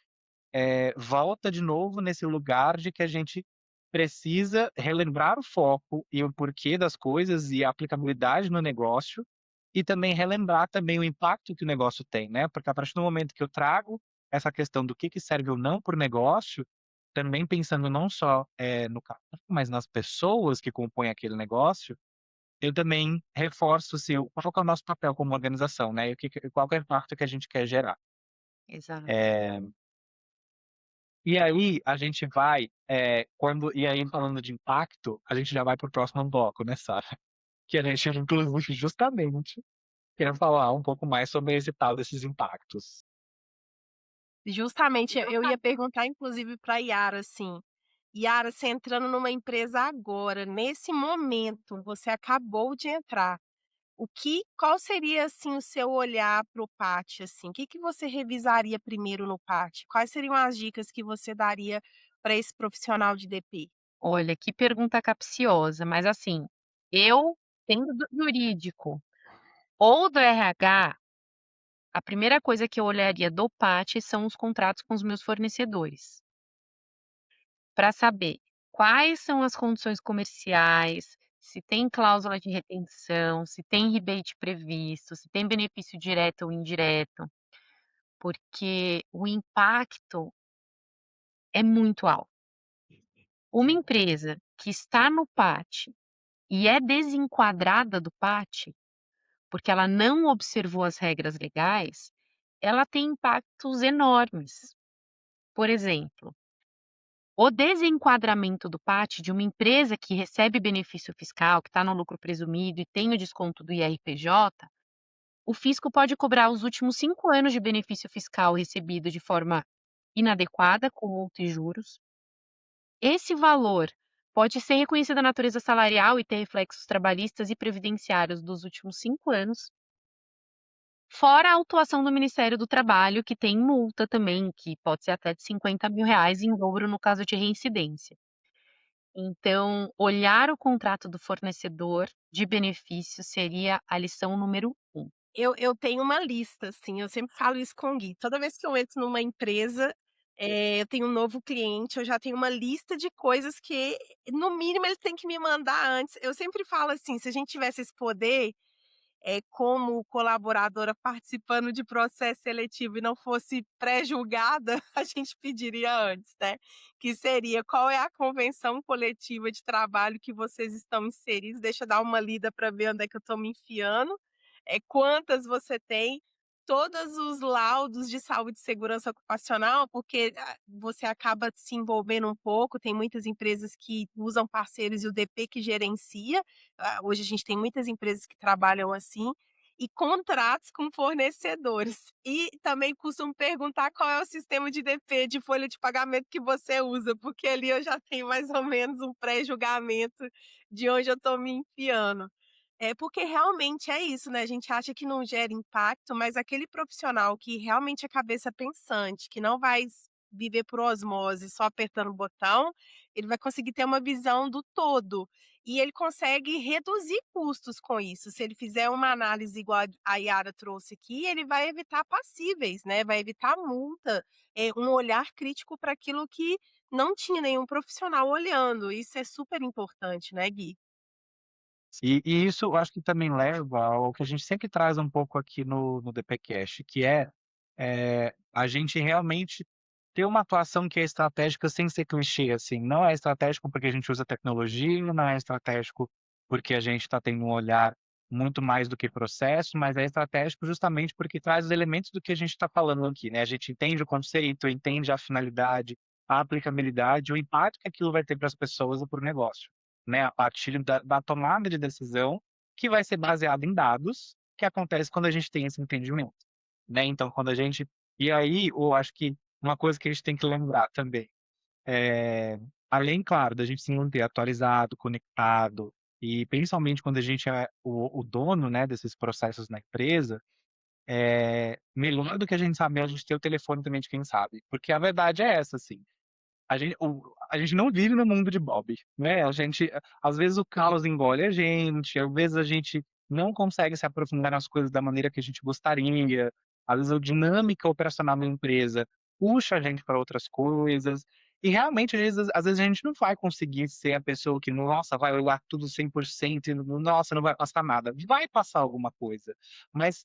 volta de novo nesse lugar de que a gente precisa relembrar o foco e o porquê das coisas e a aplicabilidade no negócio, e também relembrar também o impacto que o negócio tem, né, porque a partir do momento que eu trago essa questão do que serve ou não para o negócio, também pensando não só, no cara, mas nas pessoas que compõem aquele negócio, eu também reforço qual que é o nosso papel como organização, né, e qual que é o impacto que a gente quer gerar. Exato. Eh E aí a gente vai, e aí falando de impacto, a gente já vai para o próximo bloco, né, Sara? Que a gente inclusive justamente quer falar um pouco mais sobre esse tal desses impactos. Justamente, eu ia perguntar inclusive para Yara, assim, Yara, você entrando numa empresa agora, nesse momento, você acabou de entrar, qual seria, assim, o seu olhar para o PAT, assim? O que que você revisaria primeiro no PAT? Quais seriam as dicas que você daria para esse profissional de DP? Olha, que pergunta capciosa, mas assim, eu tendo do jurídico ou do RH, a primeira coisa que eu olharia do PAT são os contratos com os meus fornecedores, para saber quais são as condições comerciais, se tem cláusula de retenção, se tem rebate previsto, se tem benefício direto ou indireto, porque o impacto é muito alto. Uma empresa que está no PAT e é desenquadrada do PAT, porque ela não observou as regras legais, ela tem impactos enormes. Por exemplo, o desenquadramento do PAT de uma empresa que recebe benefício fiscal, que está no lucro presumido e tem o desconto do IRPJ, o fisco pode cobrar os últimos 5 anos de benefício fiscal recebido de forma inadequada, com multa e juros. Esse valor pode ser reconhecido na natureza salarial e ter reflexos trabalhistas e previdenciários dos últimos 5 anos, fora a autuação do Ministério do Trabalho, que tem multa também, que pode ser até de R$ 50.000 em dobro no caso de reincidência. Então, olhar o contrato do fornecedor de benefícios seria a lição número 1. Eu tenho uma lista, assim, eu sempre falo isso com o Gui. Toda vez que eu entro numa empresa, eu tenho um novo cliente, eu já tenho uma lista de coisas que, no mínimo, ele tem que me mandar antes. Eu sempre falo assim: se a gente tivesse esse poder, como colaboradora participando de processo seletivo e não fosse pré-julgada, a gente pediria antes, né, que seria: "Qual é a convenção coletiva de trabalho que vocês estão inseridos? Deixa eu dar uma lida para ver onde é que eu estou me enfiando. Quantas você tem? Todos os laudos de saúde e segurança ocupacional", porque, você acaba se envolvendo um pouco, tem muitas empresas que usam parceiros e o DP que gerencia. Hoje a gente tem muitas empresas que trabalham assim, e contratos com fornecedores. E também costumo perguntar qual é o sistema de DP, de folha de pagamento que você usa, porque ali eu já tenho mais ou menos um pré-julgamento de onde eu estou me enfiando. É, porque realmente é isso, né, a gente acha que não gera impacto, mas aquele profissional que realmente é cabeça pensante, que não vai viver por osmose só apertando o botão, ele vai conseguir ter uma visão do todo. E ele consegue reduzir custos com isso. Se ele fizer uma análise igual a Yara trouxe aqui, ele vai evitar passíveis, né, vai evitar multa, um olhar crítico para aquilo que não tinha nenhum profissional olhando. Isso é super importante, né, Gui? E isso eu acho que também leva ao que a gente sempre traz um pouco aqui no DPCast, que é a gente realmente ter uma atuação que é estratégica sem ser clichê, assim. Não é estratégico porque a gente usa tecnologia, não é estratégico porque a gente está tendo um olhar muito mais do que processo, mas é estratégico justamente porque traz os elementos do que a gente está falando aqui, né? A gente entende o conceito, entende a finalidade, a aplicabilidade, o impacto que aquilo vai ter para as pessoas ou para o negócio, né? A partir da tomada de decisão que vai ser baseada em dados, que acontece quando a gente tem esse entendimento, né? Então, quando a gente e aí, eu acho que uma coisa que a gente tem que lembrar também, é, além, claro, da gente se manter atualizado, conectado, e principalmente quando a gente é o dono, né, desses processos na empresa, melhor do que a gente saber, a gente ter o telefone também de quem sabe. Porque a verdade é essa, assim, a gente não vive no mundo de Bob, né? A gente, às vezes o caos engole a gente, às vezes a gente não consegue se aprofundar nas coisas da maneira que a gente gostaria, às vezes a dinâmica operacional da empresa puxa a gente para outras coisas, e realmente às vezes a gente não vai conseguir ser a pessoa que, nossa, vai olhar tudo 100% e nossa, não vai passar nada. Vai passar alguma coisa, mas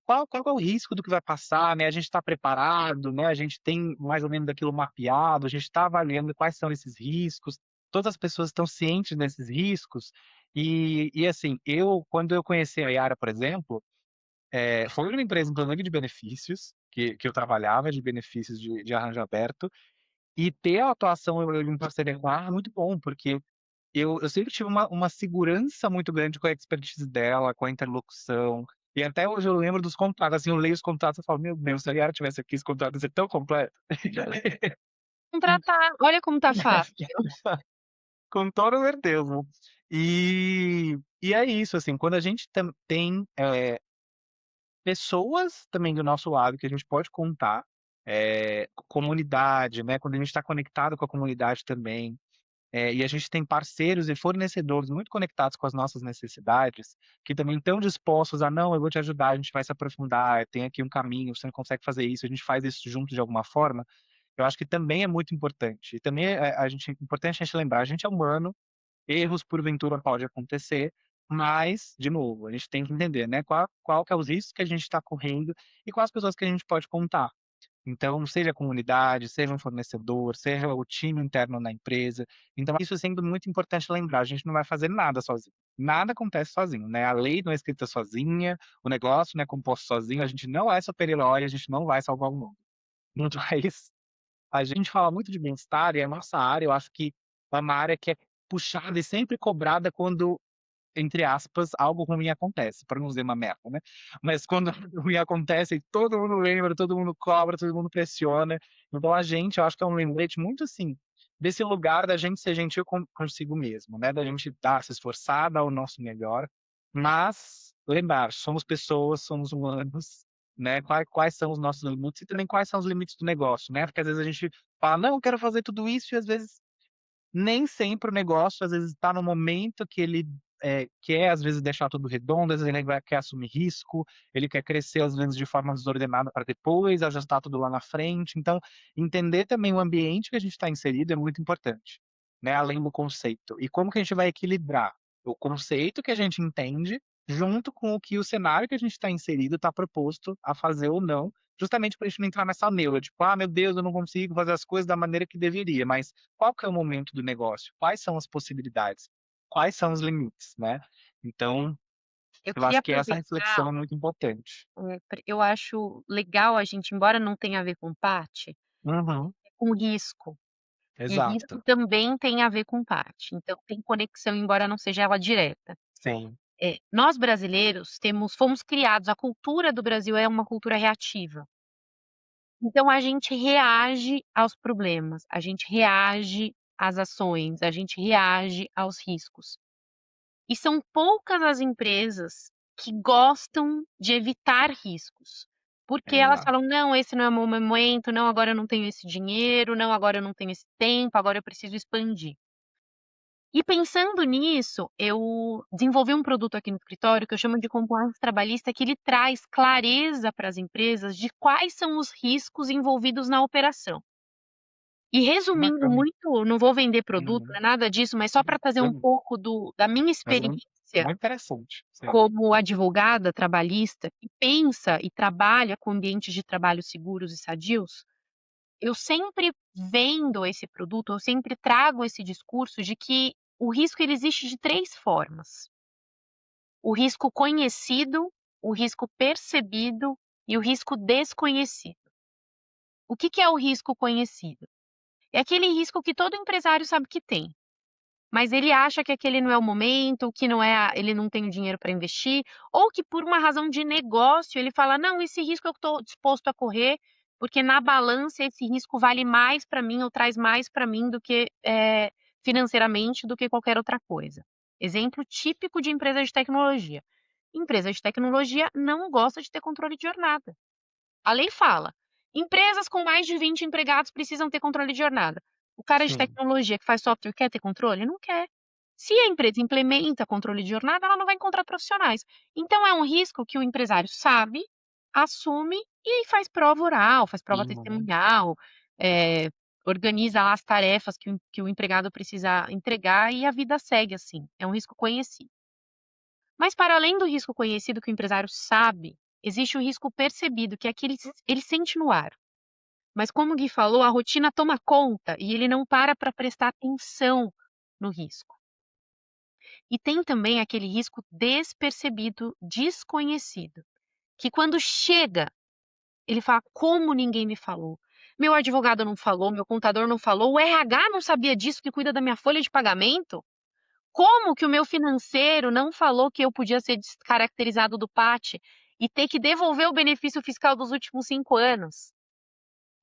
qual que é o risco do que vai passar, né? A gente está preparado, né? A gente tem mais ou menos daquilo mapeado, a gente está avaliando quais são esses riscos, todas as pessoas estão cientes desses riscos. E assim, quando eu conheci a Yara, por exemplo, foi uma empresa inclusive de benefícios, que eu trabalhava, de benefícios de arranjo aberto, e ter a atuação em parceria com ela é muito bom, porque eu sempre tive uma segurança muito grande com a expertise dela, com a interlocução. E até hoje eu lembro dos contratos, assim, eu leio os contratos e falo, meu Deus, se a Yara tivesse aqui, esse contrato ia ser tão completo. Contratar, olha como tá fácil. Com toda certeza. E é isso, assim, quando a gente tem pessoas também do nosso lado que a gente pode contar, comunidade, né? Quando a gente está conectado com a comunidade também, e a gente tem parceiros e fornecedores muito conectados com as nossas necessidades, que também estão dispostos a, não, eu vou te ajudar, a gente vai se aprofundar, tem aqui um caminho, você não consegue fazer isso, a gente faz isso junto de alguma forma. Eu acho que também é muito importante. E também é importante a gente lembrar, a gente é humano, erros porventura pode acontecer, mas, de novo, a gente tem que entender, né, qual que é os riscos que a gente está correndo e quais pessoas que a gente pode contar. Então, seja a comunidade, seja um fornecedor, seja o time interno na empresa. Então, isso é sempre muito importante lembrar. A gente não vai fazer nada sozinho. Nada acontece sozinho, né? A lei não é escrita sozinha, o negócio não é composto sozinho, a gente não é super-herói, a gente não vai salvar o mundo. Muito mais. A gente fala muito de bem-estar e a nossa área, eu acho que é uma área que é puxada e sempre cobrada quando, entre aspas, algo ruim acontece, para não dizer uma merda, né? Mas quando algo ruim acontece, todo mundo lembra, todo mundo cobra, todo mundo pressiona. Então a gente, eu acho que é um lembrete muito assim, desse lugar da gente ser gentil consigo mesmo, né? Da gente dar, se esforçar, dar o nosso melhor, mas lembrar, somos pessoas, somos humanos, né? Quais são os nossos limites e também quais são os limites do negócio, né? Porque às vezes a gente fala, não, eu quero fazer tudo isso, e às vezes nem sempre o negócio, às vezes, está no momento que ele quer, às vezes, deixar tudo redondo, às vezes ele quer assumir risco, ele quer crescer, às vezes, de forma desordenada para depois ajustar tudo lá na frente. Então, entender também o ambiente que a gente está inserido é muito importante, né? Além do conceito. E como que a gente vai equilibrar o conceito que a gente entende junto com o que o cenário que a gente está inserido está proposto a fazer ou não, justamente para a gente não entrar nessa neura, tipo, ah, meu Deus, eu não consigo fazer as coisas da maneira que deveria, mas qual que é o momento do negócio? Quais são as possibilidades? Quais são os limites, né? Então, Eu eu queria acho que essa aproveitar, reflexão é muito importante. eu acho legal a gente, embora não tenha a ver com parte, Uhum, com risco. E risco exato. também tem a ver com parte. Então tem conexão, embora não seja ela direta. Sim, Nós brasileiros fomos criados, a cultura do Brasil é uma cultura reativa. Então a gente reage aos problemas, a gente reage às ações, a gente reage aos riscos. E são poucas as empresas que gostam de evitar riscos, porque elas exato. falam: "Não, esse não é o meu momento, não, agora eu não tenho esse dinheiro, não, agora eu não tenho esse tempo, agora eu preciso expandir". E pensando nisso, eu desenvolvi um produto aqui no escritório que eu chamo de compliance trabalhista, que ele traz clareza para as empresas de quais são os riscos envolvidos na operação. E Que resumindo bacana. muito, não vou vender produto, não Uhum. é nada disso, mas só para trazer um Mas pouco da minha mas experiência muito interessante. Sim. como advogada trabalhista que pensa e trabalha com ambientes de trabalho seguros e sadios, eu sempre vendo esse produto, eu sempre trago esse discurso de que o risco ele existe de 3 formas: o risco conhecido, o risco percebido e o risco desconhecido. O que que é o risco conhecido? É aquele risco que todo empresário sabe que tem, mas ele acha que aquele não é o momento, que não é ele não tem o dinheiro para investir, ou que por uma razão de negócio ele fala: "Não, esse risco eu estou disposto a correr, porque na balança esse risco vale mais para mim ou traz mais para mim do que, financeiramente, do que qualquer outra coisa". Exemplo típico de empresa de tecnologia. Empresa de tecnologia não gosta de ter controle de jornada. A lei fala: empresas com mais de 20 empregados precisam ter controle de jornada. O cara de Sim. tecnologia que faz software quer ter controle? Não quer. Se a empresa implementa controle de jornada, ela não vai encontrar profissionais. Então é um risco que o empresário sabe, assume e faz prova oral, faz prova Uhum. testemunhal, eh, organiza lá as tarefas que o empregado precisa entregar e a vida segue assim. É um risco conhecido. Mas para além do risco conhecido que o empresário sabe, existe o risco percebido, que é aquele ele sente no ar. Mas como o Gui falou, a rotina toma conta e ele não para prestar atenção no risco. E tem também aquele risco despercebido, desconhecido, que quando chega, ele fala: "Como ninguém me falou? Meu advogado não falou, meu contador não falou, o RH não sabia disso que cuida da minha folha de pagamento? Como que o meu financeiro não falou que eu podia ser descaracterizado do PAT e ter que devolver o benefício fiscal dos últimos 5 anos?".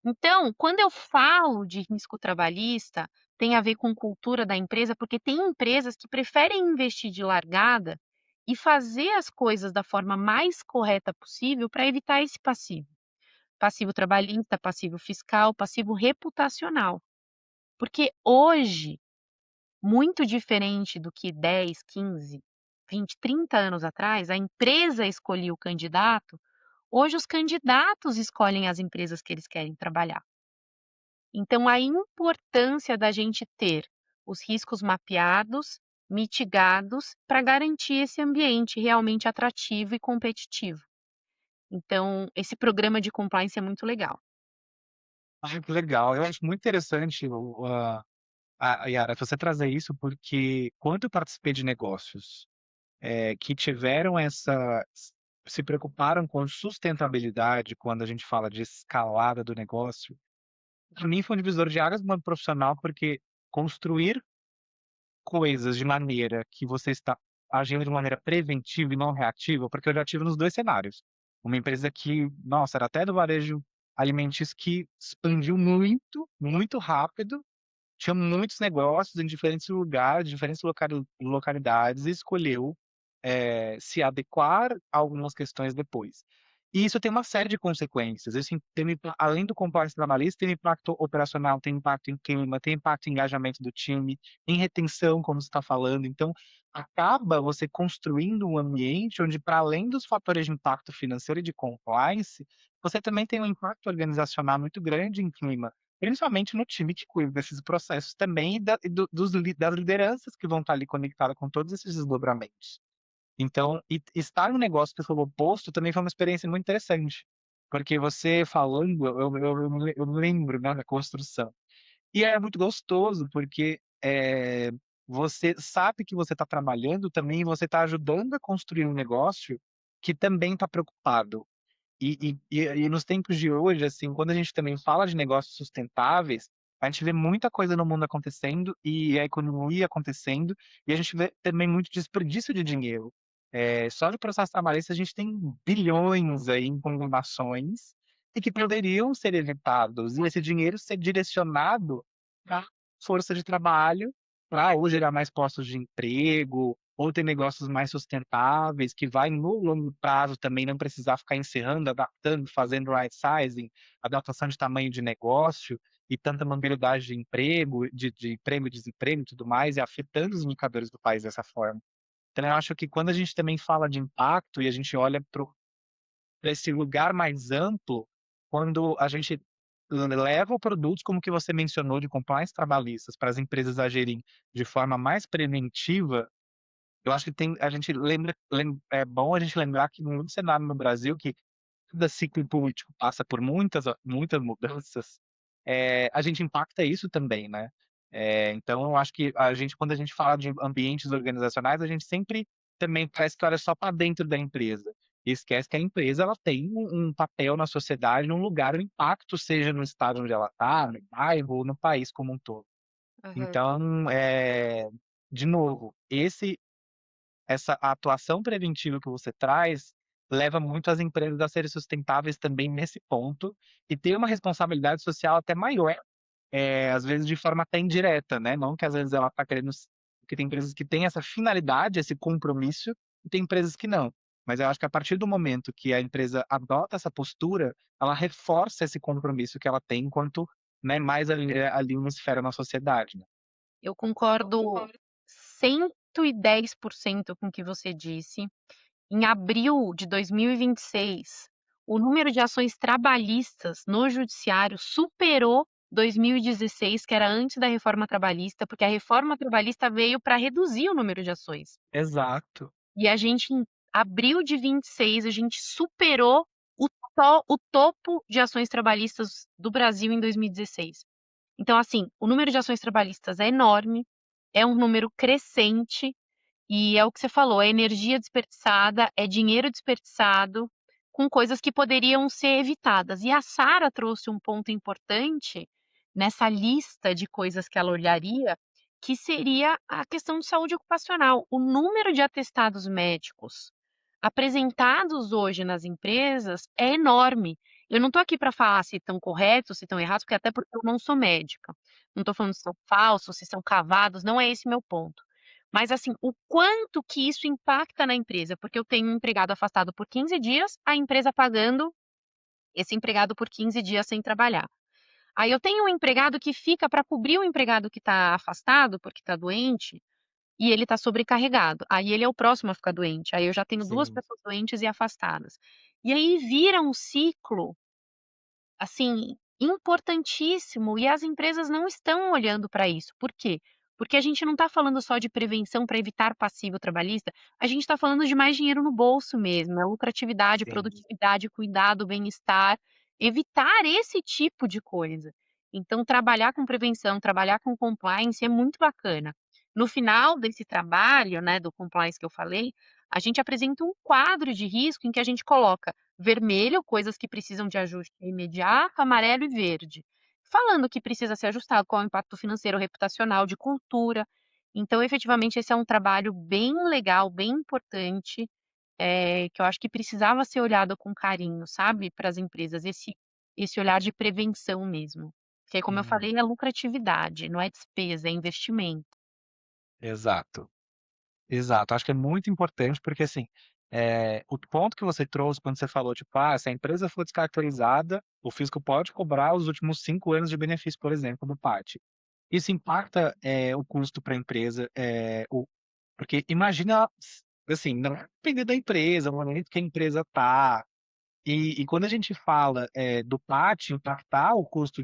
Então, quando eu falo de risco trabalhista, tem a ver com cultura da empresa, porque tem empresas que preferem investir de largada e fazer as coisas da forma mais correta possível para evitar esse passivo. Passivo trabalhista, passivo fiscal, passivo reputacional. Porque hoje, muito diferente do que 10, 15, 20, 30 anos atrás, a empresa escolhia o candidato, hoje os candidatos escolhem as empresas que eles querem trabalhar. Então, a importância da gente ter os riscos mapeados, mitigados, para garantir esse ambiente realmente atrativo e competitivo. Então, esse programa de compliance é muito legal. Ai, que legal. Eu acho muito interessante Yara, você trazer isso, porque quando eu participei de negócios, que tiveram se preocuparam com sustentabilidade, quando a gente fala de escalada do negócio, para mim foi um divisor de águas no mundo profissional, porque construir coisas de maneira que você está agindo de maneira preventiva e não reativa, porque eu já tive nos 2 cenários. Uma empresa que, nossa, era até do varejo alimentício, que expandiu muito, muito rápido, tinha muitos negócios em diferentes lugares, diferentes localidades, e escolheu, se adequar a algumas questões depois. E isso tem uma série de consequências. Isso tem além do compliance trabalhista, tem impacto operacional, tem impacto em clima, tem impacto em engajamento do time, em retenção, como você está falando. Então, acaba você construindo um ambiente onde, para além dos fatores de impacto financeiro e de compliance, você também tem um impacto organizacional muito grande em clima. Principalmente no time que cuida desses processos também e das lideranças que vão estar ali conectadas com todos esses desdobramentos. Então, estar no negócio pelo oposto também foi uma experiência muito interessante, porque você falando, eu lembro, né, da construção. E é muito gostoso, porque você sabe que você está trabalhando também, e você está ajudando a construir um negócio que também está preocupado. E nos tempos de hoje, assim, quando a gente também fala de negócios sustentáveis, a gente vê muita coisa no mundo acontecendo e a economia acontecendo, e a gente vê também muito desperdício de dinheiro. Só no processo trabalhista a gente tem bilhões aí em combinações e que poderiam ser evitados, e esse dinheiro ser direcionado para força de trabalho, para ou gerar mais postos de emprego, ou ter negócios mais sustentáveis, que vai no longo prazo também não precisar ficar encerrando, adaptando, fazendo right sizing, adaptação de tamanho de negócio e tanta mobilidade de emprego, de emprego e desemprego e tudo mais, e afetando os indicadores do país dessa forma. Então, eu acho que quando a gente também fala de impacto e a gente olha para esse lugar mais amplo, quando a gente levam produtos, como que você mencionou, de compliance trabalhistas para as empresas agirem de forma mais preventiva. Eu acho que a gente é bom a gente lembrar que no cenário no Brasil, que cada ciclo político passa por muitas mudanças, a gente impacta isso também, né. Então eu acho que quando a gente fala de ambientes organizacionais, a gente sempre também parece que olha só para dentro da empresa, e esquece que a empresa ela tem um papel na sociedade, num lugar, o impacto seja no estado onde ela está, no bairro ou no país como um todo. Aham. Então, de novo, essa atuação preventiva que você traz, leva muito as empresas a serem sustentáveis também nesse ponto, e ter uma responsabilidade social até maior, às vezes de forma até indireta, né, não que às vezes ela está querendo porque tem empresas que têm essa finalidade, esse compromisso, e tem empresas que não. Mas eu acho que a partir do momento que a empresa adota essa postura, ela reforça esse compromisso que ela tem enquanto, né, mais ali uma esfera na sociedade, né. Eu concordo 110% com o que você disse. Em abril de 2026, o número de ações trabalhistas no judiciário superou 2016, que era antes da reforma trabalhista, porque a reforma trabalhista veio para reduzir o número de ações. Exato. E a gente, em abril de 26, a gente superou o topo de ações trabalhistas do Brasil em 2016. Então, assim, o número de ações trabalhistas é enorme, é um número crescente, e é o que você falou, é energia desperdiçada, é dinheiro desperdiçado com coisas que poderiam ser evitadas. E a Sara trouxe um ponto importante nessa lista de coisas que ela olharia, que seria a questão de saúde ocupacional. O número de atestados médicos apresentados hoje nas empresas é enorme. Eu não estou aqui para falar se estão corretos, se estão errados, porque até porque eu não sou médica. Não estou falando se são falsos, se são cavados, não é esse meu ponto. Mas assim, o quanto que isso impacta na empresa, porque eu tenho um empregado afastado por 15 dias, a empresa pagando esse empregado por 15 dias sem trabalhar. Aí eu tenho um empregado que fica para cobrir o empregado que está afastado, porque está doente, e ele está sobrecarregado. Aí ele é o próximo a ficar doente. Aí eu já tenho duas Sim. pessoas doentes e afastadas. E aí vira um ciclo assim, importantíssimo, e as empresas não estão olhando para isso. Por quê? Porque a gente não está falando só de prevenção para evitar passivo trabalhista, a gente está falando de mais dinheiro no bolso mesmo, é lucratividade, Sim. produtividade, cuidado, bem-estar, evitar esse tipo de coisa. Então, trabalhar com prevenção, trabalhar com compliance é muito bacana. No final desse trabalho, né, do compliance que eu falei, a gente apresenta um quadro de risco em que a gente coloca vermelho, coisas que precisam de ajuste imediato, amarelo e verde. Falando que precisa ser ajustado, qual é o impacto financeiro, reputacional, de cultura. Então, efetivamente, esse é um trabalho bem legal, bem importante, que eu acho que precisava ser olhado com carinho, sabe, para as empresas, esse olhar de prevenção mesmo. Que, como eu Hum. falei, é lucratividade, não é despesa, é investimento. Exato, exato. Acho que é muito importante, porque assim, o ponto que você trouxe quando você falou, tipo, se a empresa for descaracterizada, o fisco pode cobrar os últimos 5 anos de benefício, por exemplo, do PAT. Isso impacta, o custo para a empresa, porque imagina, assim, não vai depender da empresa, o momento que a empresa está. E quando a gente fala, do PAT impactar o custo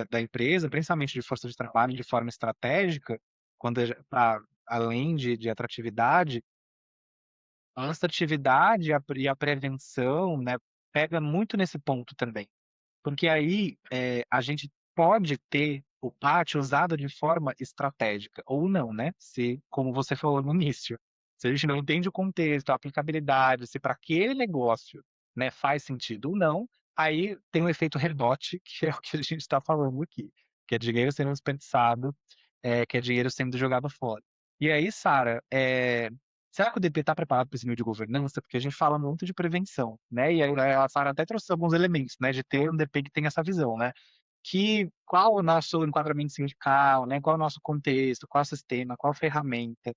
da empresa, principalmente de força de trabalho, de forma estratégica, quando além de atratividade, a atratividade e a prevenção, né, pega muito nesse ponto também. Porque aí, a gente pode ter o pátio usado de forma estratégica, ou não, né, se, como você falou no início, se a gente não entende o contexto, a aplicabilidade, se para aquele negócio, né, faz sentido ou não, aí tem um efeito rebote, que é o que a gente está falando aqui, que é dinheiro sendo desperdiçado, que é dinheiro sendo jogado fora. E aí, Sara, será que o DP está preparado para esse nível de governança? Porque a gente fala muito de prevenção, né? E aí a Sara até trouxe alguns elementos, né? De ter um DP que tem essa visão, né? Qual o nosso enquadramento sindical, né? Qual o nosso contexto, qual o sistema, qual a ferramenta.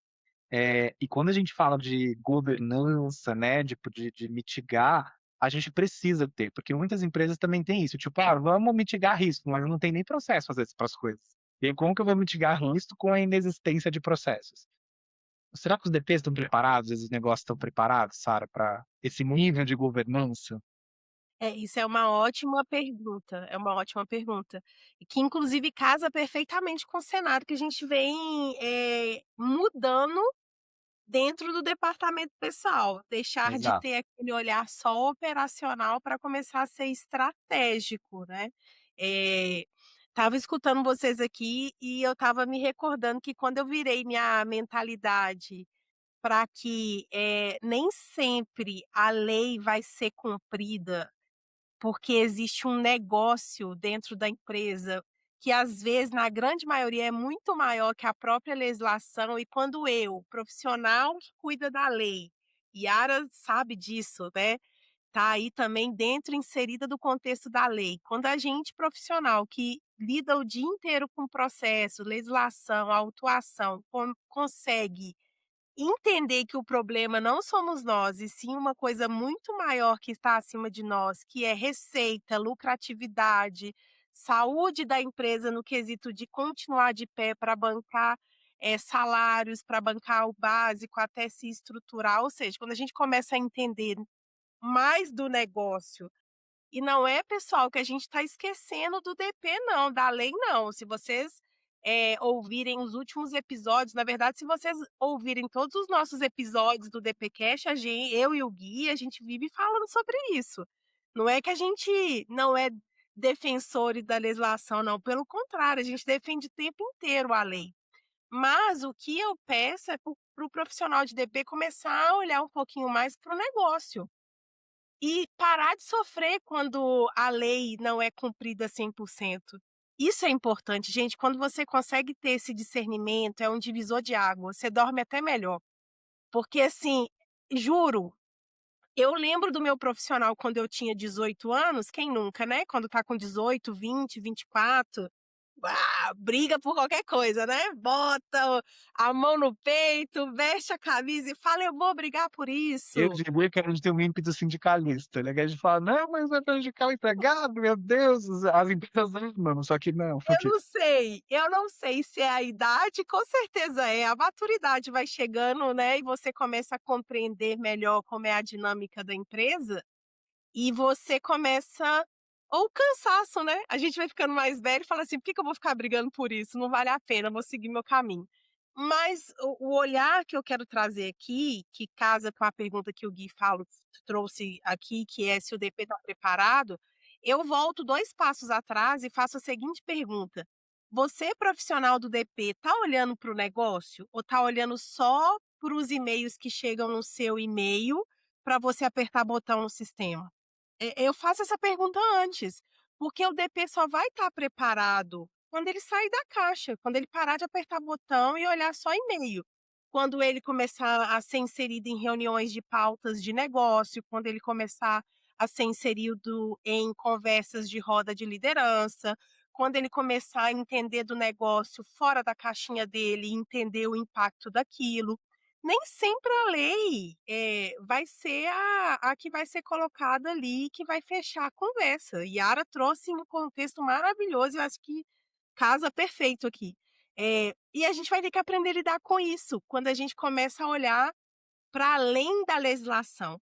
E quando a gente fala de governança, né? De mitigar, a gente precisa ter, porque muitas empresas também têm isso, tipo, vamos mitigar risco, mas não tem nem processo às vezes para as coisas. E aí, como que eu vou mitigar risco com a inexistência de processos? Será que os DPs estão preparados, esses negócios estão preparados, Sara, para esse nível de governança? Isso é uma ótima pergunta, é uma ótima pergunta. E que inclusive casa perfeitamente com o cenário que a gente vem, mudando dentro do departamento pessoal, deixar de Exato. ter aquele olhar só operacional para começar a ser estratégico, né. Estava escutando vocês aqui e eu estava me recordando que quando eu virei minha mentalidade para que, nem sempre a lei vai ser cumprida porque existe um negócio dentro da empresa, que às vezes, na grande maioria, é muito maior que a própria legislação, e quando eu, profissional que cuida da lei, Yara sabe disso, né, tá aí também dentro, inserida do contexto da lei. Quando a gente, profissional, que lida o dia inteiro com processo, legislação, autuação, consegue entender que o problema não somos nós, e sim uma coisa muito maior que está acima de nós, que é receita, lucratividade, saúde da empresa no quesito de continuar de pé para bancar, salários, para bancar o básico até se estruturar, ou seja, quando a gente começa a entender mais do negócio e não é, pessoal, que a gente está esquecendo do DP não, da lei não. Se vocês, ouvirem os últimos episódios, na verdade, se vocês ouvirem todos os nossos episódios do DPcast, eu e o Gui, a gente vive falando sobre isso. Não é que a gente não é defensores da legislação não, pelo contrário, a gente defende o tempo inteiro a lei. Mas o que eu peço é para o profissional de DP começar a olhar um pouquinho mais para o negócio. E parar de sofrer quando a lei não é cumprida 100%. Isso é importante, gente, quando você consegue ter esse discernimento, é um divisor de água, você dorme até melhor. Porque, assim, juro, eu lembro do meu profissional quando eu tinha 18 anos, quem nunca, né, quando tá com 18, 20, 24, briga por qualquer coisa, né, bota a mão no peito, veste a camisa e fala: "Eu vou brigar por Eu isso". digo que a gente tem um ímpeto sindicalista, né, que a gente fala: "Não, mas vai prejudicar o empregado, meu Deus", as empresas amam, só que não, Eu não sei se é a idade, com certeza é, a maturidade vai chegando, né, e você começa a compreender melhor como é a dinâmica da empresa, e você começa ou o cansaço, né, a gente vai ficando mais velho e fala assim: "Por que que eu vou ficar brigando por isso? Não vale a pena, eu vou seguir meu caminho". Mas o olhar que eu quero trazer aqui, que casa com a pergunta que o Gui trouxe aqui, que é se o DP está preparado, eu volto 2 passos atrás e faço a seguinte pergunta: você, profissional do DP, está olhando para o negócio ou está olhando só para os e-mails que chegam no seu e-mail para você apertar botão no sistema? Eu faço essa pergunta antes, porque o DP só vai estar preparado quando ele sair da caixa, quando ele parar de apertar botão e olhar só e-mail. Quando ele começar a ser inserido em reuniões de pautas de negócio, quando ele começar a ser inserido em conversas de roda de liderança, quando ele começar a entender do negócio fora da caixinha dele e entender o impacto daquilo. Nem sempre a lei, vai ser a que vai ser colocada ali, que vai fechar a conversa. Yara trouxe um contexto maravilhoso, eu acho que casa perfeito aqui. E a gente vai ter que aprender a lidar com isso, quando a gente começa a olhar para além da legislação.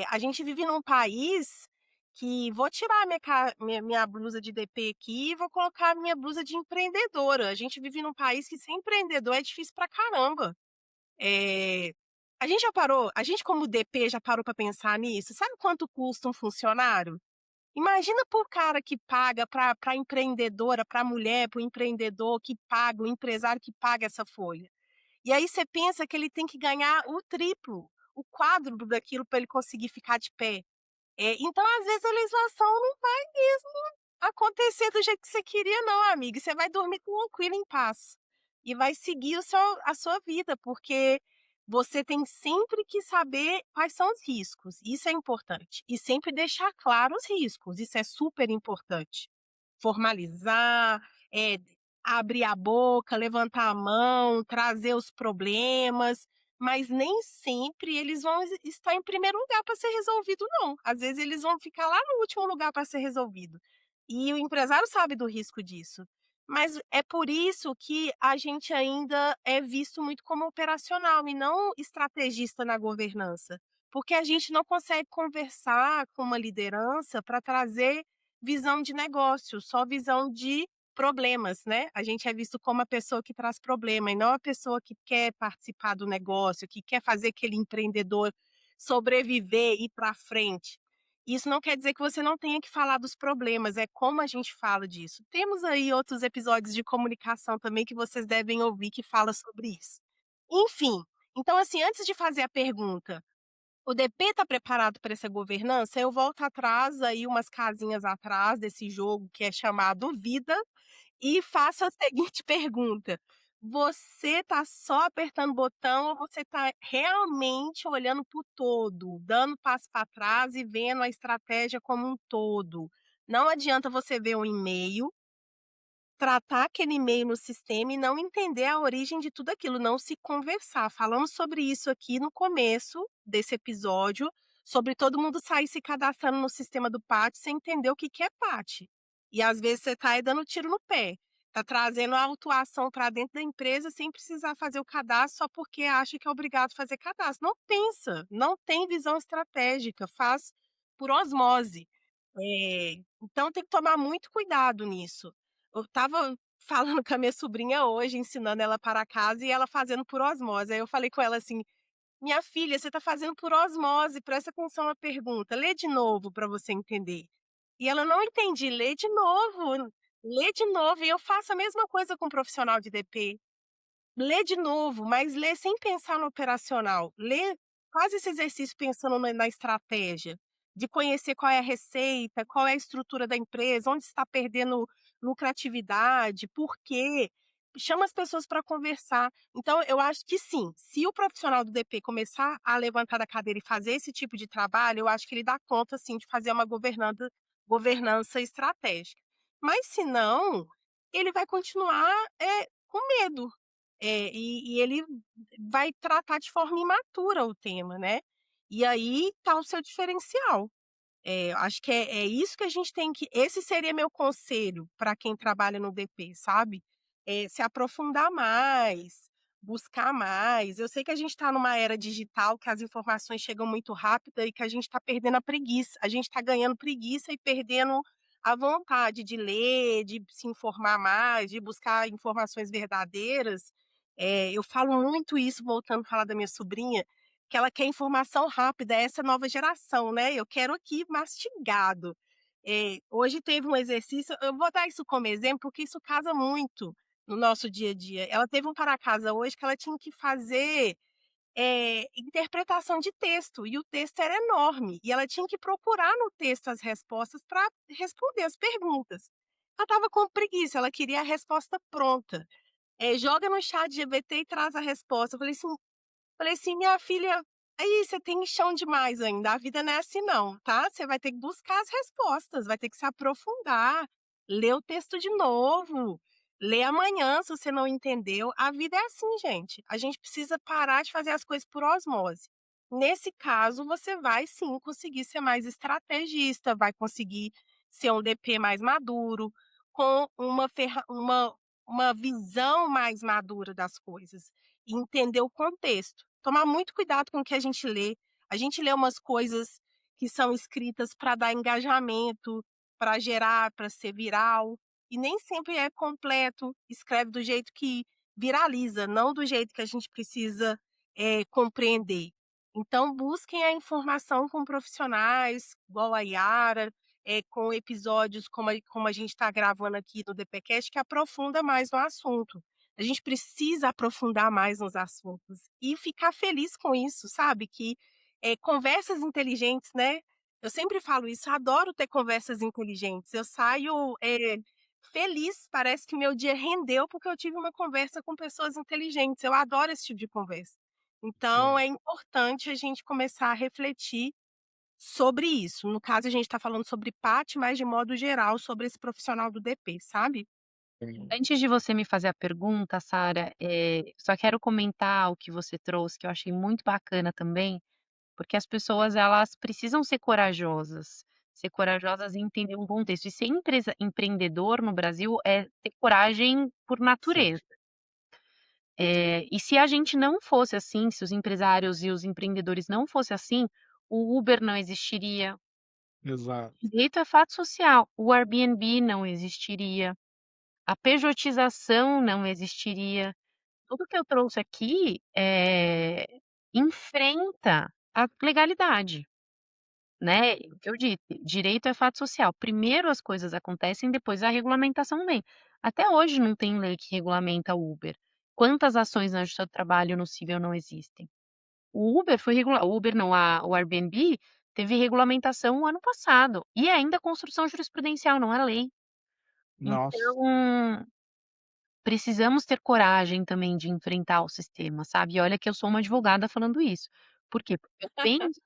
A gente vive num país que vou tirar minha blusa de DP aqui e vou colocar a minha blusa de empreendedora. A gente vive num país que ser empreendedor é difícil pra caramba. Eh, a gente como DP já parou para pensar nisso? Sabe quanto custa um funcionário? Imagina para o cara que paga, para a empreendedora, para a mulher, para o empreendedor que paga, o empresário que paga essa folha. E aí você pensa que ele tem que ganhar o triplo, o quádruplo daquilo para ele conseguir ficar de pé. Então, às vezes, a legislação não vai mesmo acontecer do jeito que você queria não, amiga, e você vai dormir tranquila, em paz. E vai seguir a sua vida, porque você tem sempre que saber quais são os riscos, isso é importante. E sempre deixar claro os riscos, isso é super importante. Formalizar, abrir a boca, levantar a mão, trazer os problemas, mas nem sempre eles vão estar em primeiro lugar para ser resolvido não, às vezes eles vão ficar lá no último lugar para ser resolvido. E o empresário sabe do risco disso. Mas é por isso que a gente ainda é visto muito como operacional e não estrategista na governança. porque a gente não consegue conversar com uma liderança para trazer visão de negócio, só visão de problemas, né. A gente é visto como a pessoa que traz problema e não a pessoa que quer participar do negócio, que quer fazer aquele empreendedor sobreviver, ir para frente. Isso não quer dizer que você não tenha que falar dos problemas, é como a gente fala disso. Temos aí outros episódios de comunicação também que vocês devem ouvir que fala sobre isso. Enfim, então assim, antes de fazer a pergunta, o DP está preparado para essa governança? Eu volto atrás, aí umas casinhas atrás desse jogo que é chamado vida, e faço a seguinte pergunta: você está só apertando o botão ou você está realmente olhando para o todo, dando passo para trás e vendo a estratégia como um todo? Não adianta você ver um e-mail, tratar aquele e-mail no sistema e não entender a origem de tudo aquilo, não se conversar. Falamos sobre isso aqui no começo desse episódio, sobre todo mundo sair se cadastrando no sistema do PAT sem entender o que que é PAT. E às vezes você está aí dando tiro no pé, está trazendo a autuação para dentro da empresa sem precisar fazer o cadastro só porque acha que é obrigado a fazer cadastro. Não pensa, não tem visão estratégica, faz por osmose. Então tem que tomar muito cuidado nisso. Eu estava falando com a minha sobrinha hoje, ensinando ela para casa e ela fazendo por osmose. Aí eu falei com ela assim: "Minha filha, você está fazendo por osmose, presta atenção na pergunta, lê de novo para você entender". E ela: "Não entendi", lê de novo. E eu faço a mesma coisa com o profissional de DP. Lê de novo, mas lê sem pensar no operacional. Faz esse exercício pensando na estratégia, de conhecer qual é a receita, qual é a estrutura da empresa, onde está perdendo lucratividade, por quê. Chama as pessoas para conversar. Então eu acho que sim, se o profissional do DP começar a levantar da cadeira e fazer esse tipo de trabalho, eu acho que ele dá conta sim de fazer uma governança estratégica. Mas se não, ele vai continuar, com medo. E ele vai tratar de forma imatura o tema, né. E aí tá o seu diferencial. Acho que é isso que a gente tem que esse seria meu conselho para quem trabalha no DP, sabe. Se aprofundar mais, buscar mais. Eu sei que a gente está numa era digital, que as informações chegam muito rápida e que a gente está perdendo a preguiça. A gente está ganhando preguiça e perdendo a vontade de ler, de se informar mais, de buscar informações verdadeiras. Eu falo muito isso, voltando a falar da minha sobrinha, que ela quer informação rápida, essa nova geração, né, eu quero aqui mastigado. Hoje teve um exercício, eu vou dar isso como exemplo, porque isso casa muito no nosso dia a dia. Ela teve um para casa hoje que ela tinha que fazer, interpretação de texto, e o texto era enorme, e ela tinha que procurar no texto as respostas para responder as perguntas. Ela estava com preguiça, ela queria a resposta pronta. Joga no chat ChatGPT e traz a resposta. Eu falei assim: "Minha filha, aí você tem chão demais ainda, a vida não é assim não, tá? Você vai ter que buscar as respostas, vai ter que se aprofundar, ler o texto de novo, lê amanhã se você não entendeu". A vida é assim, gente, a gente precisa parar de fazer as coisas por osmose. Nesse caso, você vai sim conseguir ser mais estrategista, vai conseguir ser um DP mais maduro, com uma visão mais madura das coisas e entender o contexto. Tomar muito cuidado com o que a gente lê. A gente lê umas coisas que são escritas para dar engajamento, para gerar, para ser viral, e nem sempre é completo. Escreve do jeito que viraliza, não do jeito que a gente precisa, compreender. Então busquem a informação com profissionais, igual a Yara, com episódios como a gente está gravando aqui no DPcast, que aprofunda mais no assunto. A gente precisa aprofundar mais nos assuntos e ficar feliz com isso, sabe, que, conversas inteligentes, né, eu sempre falo isso, adoro ter conversas inteligentes, eu saio, feliz, parece que meu dia rendeu, porque eu tive uma conversa com pessoas inteligentes, eu adoro esse tipo de conversa. Então Sim. é importante a gente começar a refletir sobre isso, no caso a gente está falando sobre PAT, mas de modo geral sobre esse profissional do DP, sabe? Sim. Antes de você me fazer a pergunta, Sara, só quero comentar o que você trouxe, que eu achei muito bacana também, porque as pessoas elas precisam ser corajosas em entender um contexto. E ser empresa empreendedor no Brasil é ter coragem por Sim. natureza. E se a gente não fosse assim, se os empresários e os empreendedores não fossem assim, o Uber não existiria, Exato. direito é fato social, o Airbnb não existiria, a pejotização não existiria. Tudo que eu trouxe aqui, enfrenta a legalidade, né, o que eu disse, direito é fato social, primeiro as coisas acontecem, depois a regulamentação vem. Até hoje não tem lei que regulamenta o Uber. Quantas ações na Justiça do Trabalho no cível não existem? O Uber não, o Airbnb teve regulamentação o ano passado, e ainda construção jurisprudencial, não é lei. Nossa. Então, precisamos ter coragem também de enfrentar o sistema, sabe. E olha que eu sou uma advogada falando isso. Por quê? Porque eu penso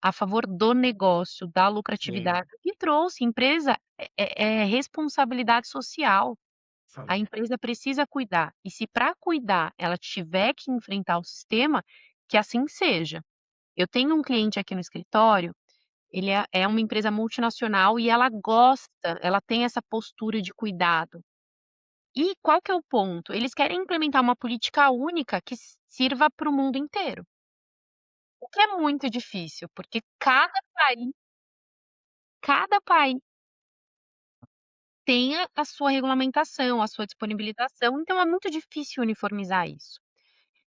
a favor do negócio, da Sim. lucratividade, e trouxe empresa é responsabilidade social. A Sabe? empresa precisa cuidar, e se para cuidar ela tiver que enfrentar o sistema, que assim seja. Eu tenho um cliente aqui no escritório, ele é uma empresa multinacional e ela gosta, ela tem essa postura de cuidado. E qual que é o ponto? Eles querem implementar uma política única que sirva para o mundo inteiro, o que é muito difícil, porque cada país tem a sua regulamentação, a sua disponibilização, então é muito difícil uniformizar isso.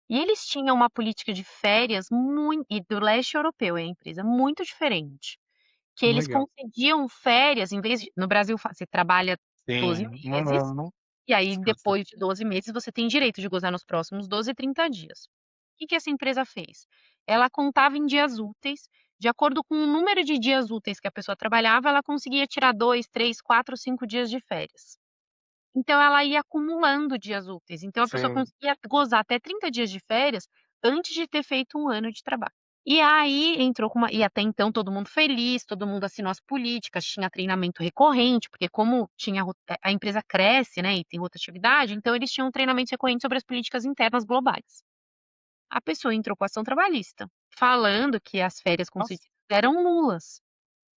E eles tinham uma política de férias muito e do leste europeu, é a empresa, muito diferente, que eles Legal. concediam férias em vez de no Brasil você trabalha 12 Sim. Não, meses, não, não. e aí Descansa. depois de 12 meses você tem direito de gozar nos próximos 12, 30 dias. Que essa empresa fez? Ela contava em dias úteis, de acordo com o número de dias úteis que a pessoa trabalhava, ela conseguia tirar 2, 3, 4, 5 dias de férias. Então ela ia acumulando dias úteis, então a pessoa Sim. conseguia gozar até 30 dias de férias antes de ter feito 1 ano de trabalho. E aí entrou com uma e até então todo mundo feliz, todo mundo assinou as políticas, tinha treinamento recorrente, porque como a empresa cresce, né, e tem rotatividade, então eles tinham treinamentos recorrentes sobre as políticas internas globais. A pessoa entrou com ação trabalhista, falando que as férias Nossa. concedidas eram nulas,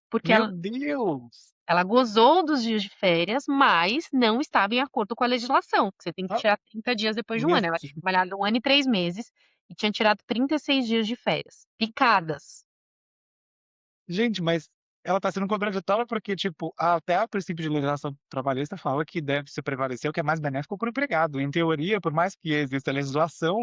porque Meu ela Deus! ela gozou dos dias de férias, mas não estava em acordo com a legislação, que você tem que Ah, tirar 30 dias depois de 1 meu ano. Ela tinha Deus. trabalhado 1 ano e 3 meses e tinha tirado 36 dias de férias, picadas. Gente, mas ela tá sendo contraditória porque, tipo, até o princípio de legislação trabalhista fala que deve se prevalecer o que é mais benéfico para o empregado. Em teoria, por mais que exista legislação,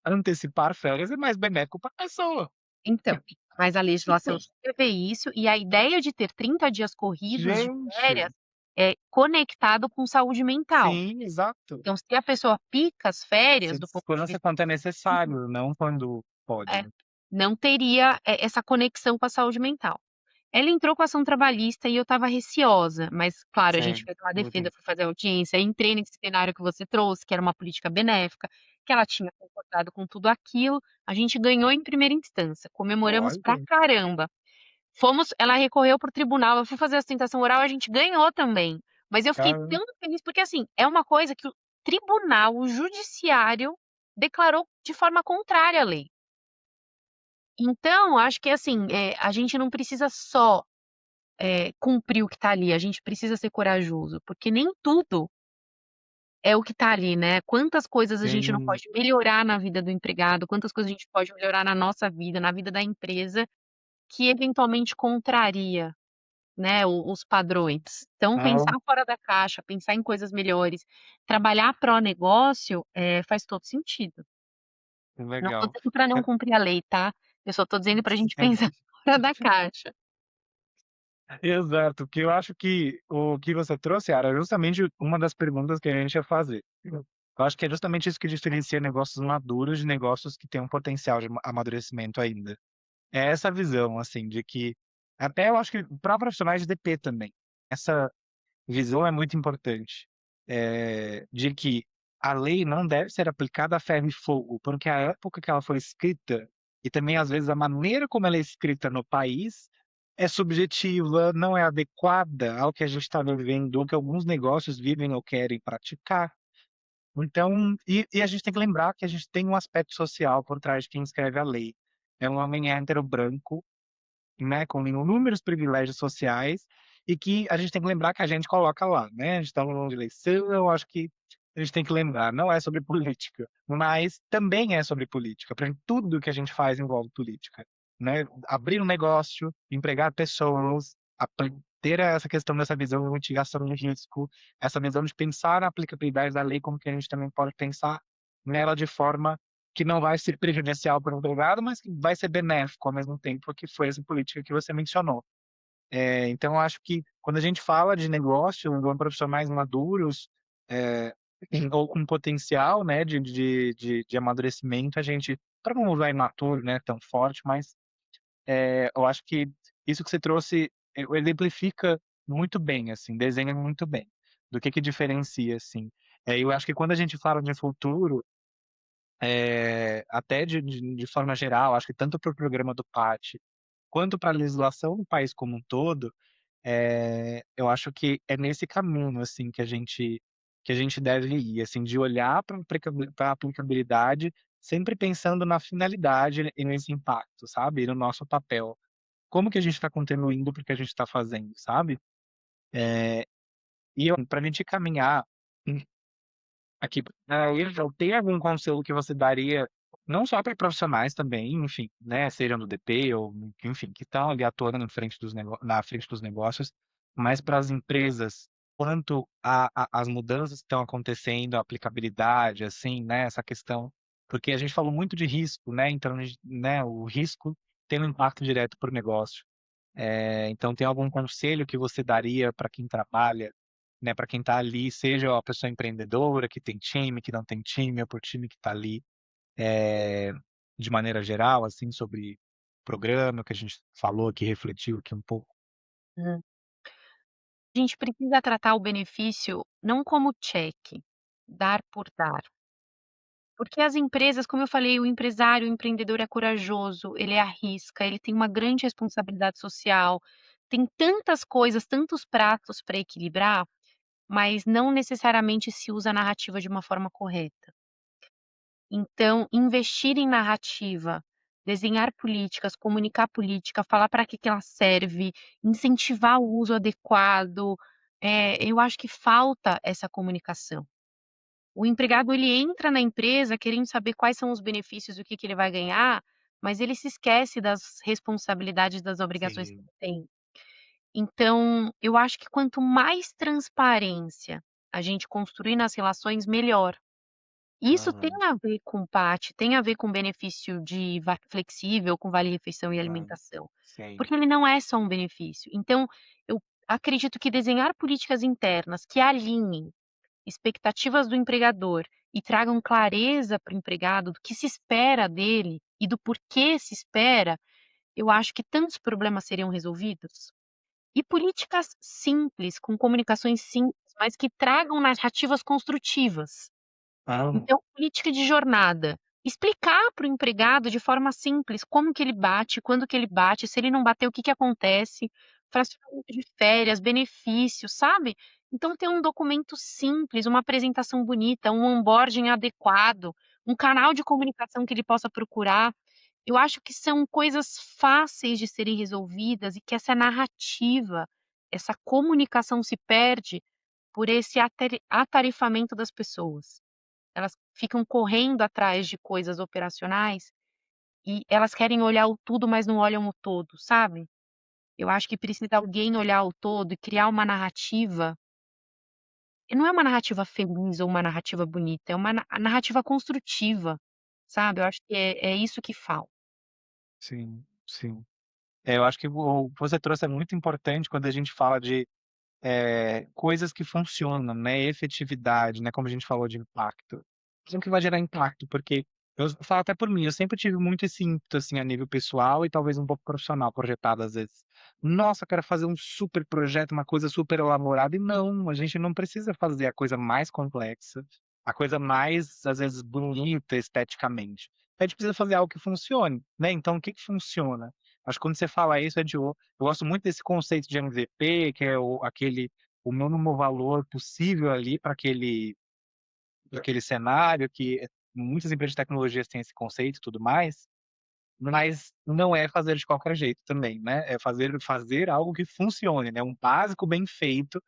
antecipar férias é mais benéfico para a pessoa. Então, mas a legislação prevê isso e a ideia de ter 30 dias corridos de Gente, férias é conectado com saúde mental. sim, exato. Então, se a pessoa pica as férias Você do ponto de descansa vista quando é necessário, não quando pode, é, né. não teria, essa conexão com a saúde mental. Ela entrou com ação trabalhista e eu estava receosa, mas claro, a gente Sim, fez uma eu defesa, entendo. fui fazer audiência, entrei nesse cenário que você trouxe, que era uma política benéfica, que ela tinha concordado com tudo aquilo, a gente ganhou em primeira instância, comemoramos pra Olha, caramba. Ela recorreu para o tribunal, eu fui fazer a sustentação oral, a gente ganhou também. Mas eu fiquei caramba. tão feliz, porque assim, é uma coisa que o tribunal, o judiciário, declarou de forma contrária à lei. Então, acho que assim, a gente não precisa só cumprir o que está ali, a gente precisa ser corajoso, porque nem tudo é o que está ali, né. Quantas coisas a gente não Sim, pode melhorar na vida do empregado, quantas coisas a gente pode melhorar na nossa vida, na vida da empresa, que eventualmente contraria, né, os padrões. Então não, pensar fora da caixa, pensar em coisas melhores, trabalhar pró negócio, faz todo sentido. Não estou legal. dizendo para não cumprir a lei, tá, eu só estou dizendo para a gente pensar fora da caixa. Exato, que eu acho que o que você trouxe, era justamente uma das perguntas que a gente ia fazer. Eu acho que é justamente isso que diferencia negócios maduros de negócios que têm um potencial de amadurecimento ainda. É essa visão, assim, de que até eu acho que para profissionais de DP também, essa visão é muito importante, de que a lei não deve ser aplicada a ferro e fogo, porque a época que ela foi escrita, e também às vezes a maneira como ela é escrita no país, é subjetiva, não é adequada ao que a gente está vivendo, ou que alguns negócios vivem ou querem praticar. Então e a gente tem que lembrar que a gente tem um aspecto social por trás de quem escreve a lei. É um homem hétero branco, né, com inúmeros privilégios sociais, e que a gente tem que lembrar que a gente coloca lá, né, a gente está num ano de eleição, eu acho que a gente tem que lembrar, não é sobre política, mas também é sobre política, porque tudo que a gente faz envolve política, né? Abrir um negócio, empregar pessoas, ter essa questão dessa visão de mitigação de risco, essa visão de pensar na aplicabilidade da lei, como que a gente também pode pensar nela de forma que não vai ser prejudicial para o empregado, mas que vai ser benéfico ao mesmo tempo, que foi essa política que você mencionou. Então, eu acho que quando a gente fala de negócio, de profissionais maduros, é, ou com potencial, né, de amadurecimento, a gente, para não usar imaturo, né, tão forte, mas eu acho que isso que você trouxe exemplifica muito bem, assim, desenha muito bem do que diferencia, assim. Eu acho que quando a gente fala de futuro, até de forma geral, acho que tanto para o programa do PAT quanto para a legislação do país como um todo, eu acho que é nesse caminho, assim, que a gente deve ir, assim, de olhar para a aplicabilidade, sempre pensando na finalidade e nesse impacto, sabe? E no nosso papel. Como que a gente está contribuindo para o que a gente está fazendo, sabe? E para a gente caminhar aqui, Israel, tem algum conselho que você daria, não só para profissionais também, enfim, né, sejam do DP ou, enfim, que estão ali atuando na frente dos negócios, mas para as empresas, quanto às mudanças que estão acontecendo, a aplicabilidade, assim, né, essa questão, porque a gente falou muito de risco, né, então, né, o risco tem um impacto direto para o negócio. Então, tem algum conselho que você daria para quem trabalha, né, para quem está ali, seja a pessoa empreendedora, que tem time, que não tem time, ou por time que está ali, é, de maneira geral, assim, sobre o programa que a gente falou, que refletiu aqui um pouco? Hum. A gente precisa tratar o benefício não como cheque, dar por dar. Porque as empresas, como eu falei, o empresário, o empreendedor é corajoso, ele arrisca, ele tem uma grande responsabilidade social, tem tantas coisas, tantos pratos para equilibrar, mas não necessariamente se usa a narrativa de uma forma correta. Então, investir em narrativa, desenhar políticas, comunicar política, falar para que ela serve, incentivar o uso adequado, eu acho que falta essa comunicação. O empregado ele entra na empresa querendo saber quais são os benefícios, o que que ele vai ganhar, mas ele se esquece das responsabilidades, das obrigações que Sim. ele tem. Então, eu acho que quanto mais transparência a gente construir nas relações, melhor. Isso tem Aham, a ver com PAT, tem a ver com benefício de flexível, com vale-refeição e aham, alimentação, sim. porque ele não é só um benefício. Então, eu acredito que desenhar políticas internas que alinhem expectativas do empregador e tragam clareza para o empregado do que se espera dele e do porquê se espera, eu acho que tantos problemas seriam resolvidos. E políticas simples, com comunicações simples, mas que tragam narrativas construtivas. Ah, Então, política de jornada. Explicar para o empregado de forma simples como que ele bate, quando que ele bate, se ele não bater, o que que acontece, fracionamento de férias, benefícios, sabe? Então, ter um documento simples, uma apresentação bonita, um onboarding adequado, um canal de comunicação que ele possa procurar. Eu acho que são coisas fáceis de serem resolvidas e que essa narrativa, essa comunicação se perde por esse atarefamento das pessoas. Elas ficam correndo atrás de coisas operacionais e elas querem olhar o tudo, mas não olham o todo, sabe? Eu acho que precisa alguém olhar o todo e criar uma narrativa, e não é uma narrativa feliz ou uma narrativa bonita, é uma narrativa construtiva, sabe? Eu acho que é isso que falta. sim, sim. Eu acho que o que você trouxe é muito importante quando a gente fala de coisas que funcionam, né? Efetividade, né? Como a gente falou de impacto. Como que vai gerar impacto? Porque eu falo até por mim, eu sempre tive muito esse ímpeto, assim, a nível pessoal e talvez um pouco profissional, projetado às vezes. Nossa, eu quero fazer um super projeto, uma coisa super elaborada. E não, a gente não precisa fazer a coisa mais complexa, a coisa mais, às vezes, bonita esteticamente. A gente precisa fazer algo que funcione, né? Então, o que que funciona? Acho que quando você fala isso, eu gosto muito desse conceito de MVP, que é o mínimo valor possível ali para aquele cenário, que muitas empresas de tecnologia têm esse conceito e tudo mais, mas não é fazer de qualquer jeito também, né? É fazer algo que funcione, né? Um básico bem feito,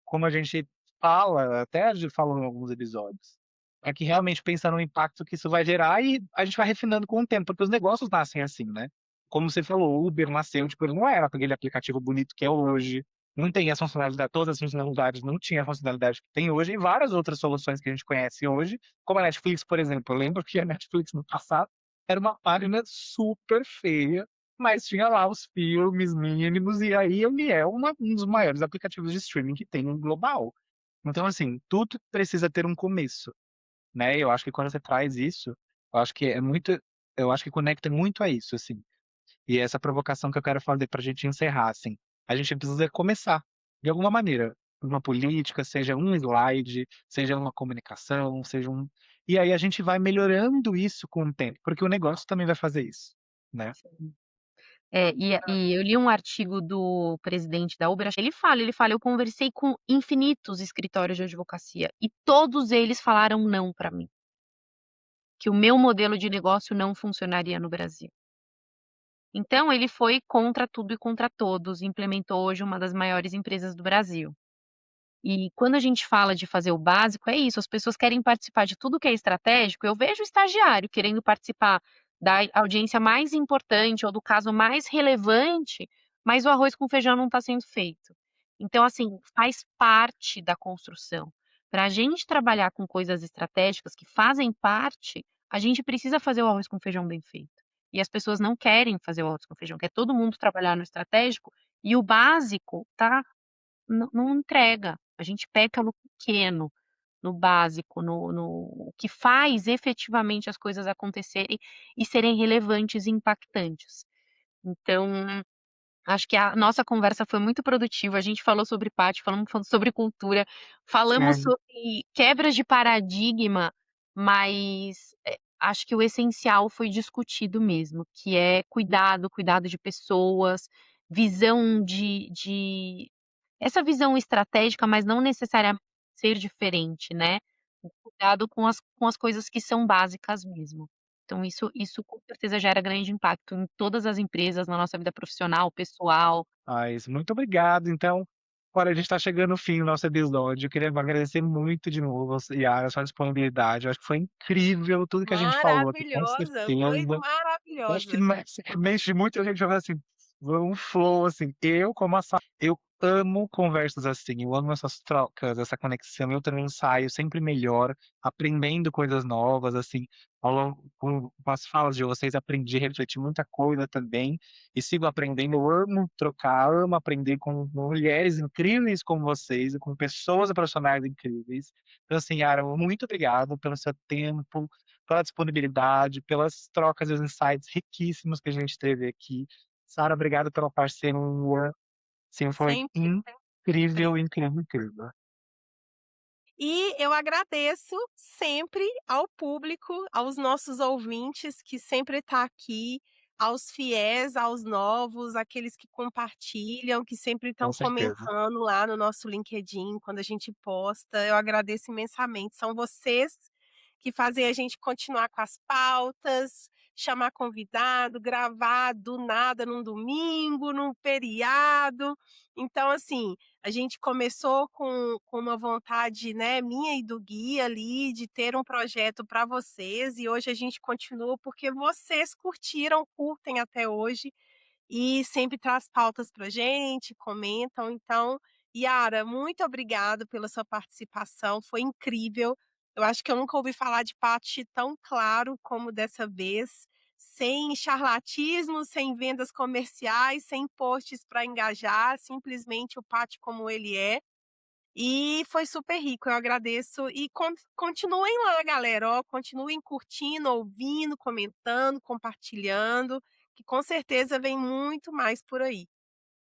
como a gente fala, até a gente falou em alguns episódios, é que realmente pensa no impacto que isso vai gerar e a gente vai refinando com o tempo, porque os negócios nascem assim, né? Como você falou, o Uber nasceu, tipo, ele não era aquele aplicativo bonito que é hoje, não tem as funcionalidades, todas as funcionalidades, não tinha a funcionalidade que tem hoje, e várias outras soluções que a gente conhece hoje, como a Netflix, por exemplo. Eu lembro que a Netflix no passado era uma página super feia, mas tinha lá os filmes mínimos, e aí ele é um dos maiores aplicativos de streaming que tem no global. Então, assim, tudo precisa ter um começo, né? Eu acho que quando você traz isso, eu acho que é muito, eu acho que conecta muito a isso, assim. E essa provocação que eu quero fazer para a gente encerrar, assim, a gente precisa começar, de alguma maneira, uma política, seja um slide, seja uma comunicação, seja um. E aí a gente vai melhorando isso com o tempo, porque o negócio também vai fazer isso, né? E eu li um artigo do presidente da Uber, ele fala: "Eu conversei com infinitos escritórios de advocacia e todos eles falaram não para mim, que o meu modelo de negócio não funcionaria no Brasil". Então ele foi contra tudo e contra todos, implementou hoje uma das maiores empresas do Brasil. E quando a gente fala de fazer o básico, é isso, as pessoas querem participar de tudo que é estratégico. Eu vejo o estagiário querendo participar da audiência mais importante ou do caso mais relevante, mas o arroz com feijão não está sendo feito. Então, assim, faz parte da construção. Para a gente trabalhar com coisas estratégicas que fazem parte, a gente precisa fazer o arroz com feijão bem feito. E as pessoas não querem fazer o arroz com feijão, quer todo mundo trabalhar no estratégico e o básico tá não entrega, a gente peca no pequeno, no básico, no que faz efetivamente as coisas acontecerem e serem relevantes e impactantes. Então, acho que a nossa conversa foi muito produtiva, a gente falou sobre pátio, falamos sobre cultura, falamos Sim, sobre quebras de paradigma, mas, acho que o essencial foi discutido mesmo, que é cuidado, cuidado de pessoas, visão de essa visão estratégica, mas não necessariamente ser diferente, né. O cuidado com as coisas que são básicas mesmo. Então isso com certeza gera grande impacto em todas as empresas, na nossa vida profissional, pessoal. mas muito obrigado. Então, olha, a gente está chegando no fim do nosso episódio. Eu queria agradecer muito de novo, Yara, a sua disponibilidade. Eu acho que foi incrível tudo que a gente falou aqui, com Maravilhosa, foi certeza. Eu acho que maravilhosa. mexe muito a gente vai assim, um flow assim. Eu, como a eu amo conversas assim, eu amo essas trocas, essa conexão. Eu também saio sempre melhor, aprendendo coisas novas, assim. Ao longo com as falas de vocês, aprendi a refletir muita coisa também e sigo aprendendo. Eu amo trocar, amo aprender com mulheres incríveis como vocês, e com pessoas e profissionais incríveis. Então, assim, Yara, muito obrigado pelo seu tempo, pela disponibilidade, pelas trocas e os insights riquíssimos que a gente teve aqui. Sara, obrigado pela parceria. Sim, foi Sempre, incrível, sempre. incrível, incrível. E eu agradeço sempre ao público, aos nossos ouvintes que sempre está aqui, aos fiéis, aos novos, aqueles que compartilham, que sempre Com estão certeza. comentando lá no nosso LinkedIn quando a gente posta. Eu agradeço imensamente. São vocês que fazem a gente continuar com as pautas, chamar convidado, gravar do nada num domingo, num feriado. Então, assim, a gente começou com uma vontade, né, minha e do Gui ali, de ter um projeto para vocês, e hoje a gente continua porque vocês curtiram, curtem até hoje, e sempre traz pautas pra gente, comentam. Então, Yara, muito obrigada pela sua participação, foi incrível. Eu acho que eu nunca ouvi falar de Pathy tão claro como dessa vez, sem charlatismo, sem vendas comerciais, sem posts para engajar, simplesmente o Pathy como ele é. E foi super rico, eu agradeço e continuem lá, galera, ó, continuem curtindo, ouvindo, comentando, compartilhando, que com certeza vem muito mais por aí.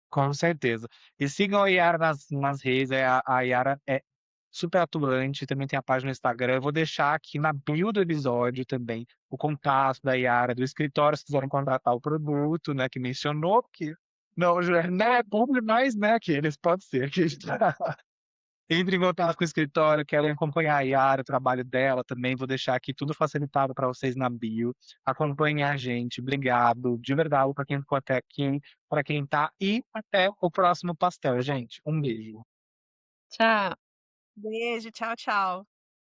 Com certeza. E sigam a Yara nas redes, a Yara é super atuante, também tem a página no Instagram. Eu vou deixar aqui na bio do episódio também o contato da Yara, do escritório, se quiserem contratar o produto, né, que mencionou, porque não, já não é público, mas, né, que eles pode ser que entre em contato com o escritório, querem acompanhar a Yara, o trabalho dela também, vou deixar aqui tudo facilitado para vocês na bio. Acompanhem a gente, obrigado, de verdade, para quem ficou até aqui, para quem tá, e até o próximo pastel, gente. Um beijo. Tchau. Beijo, tchau, tchau.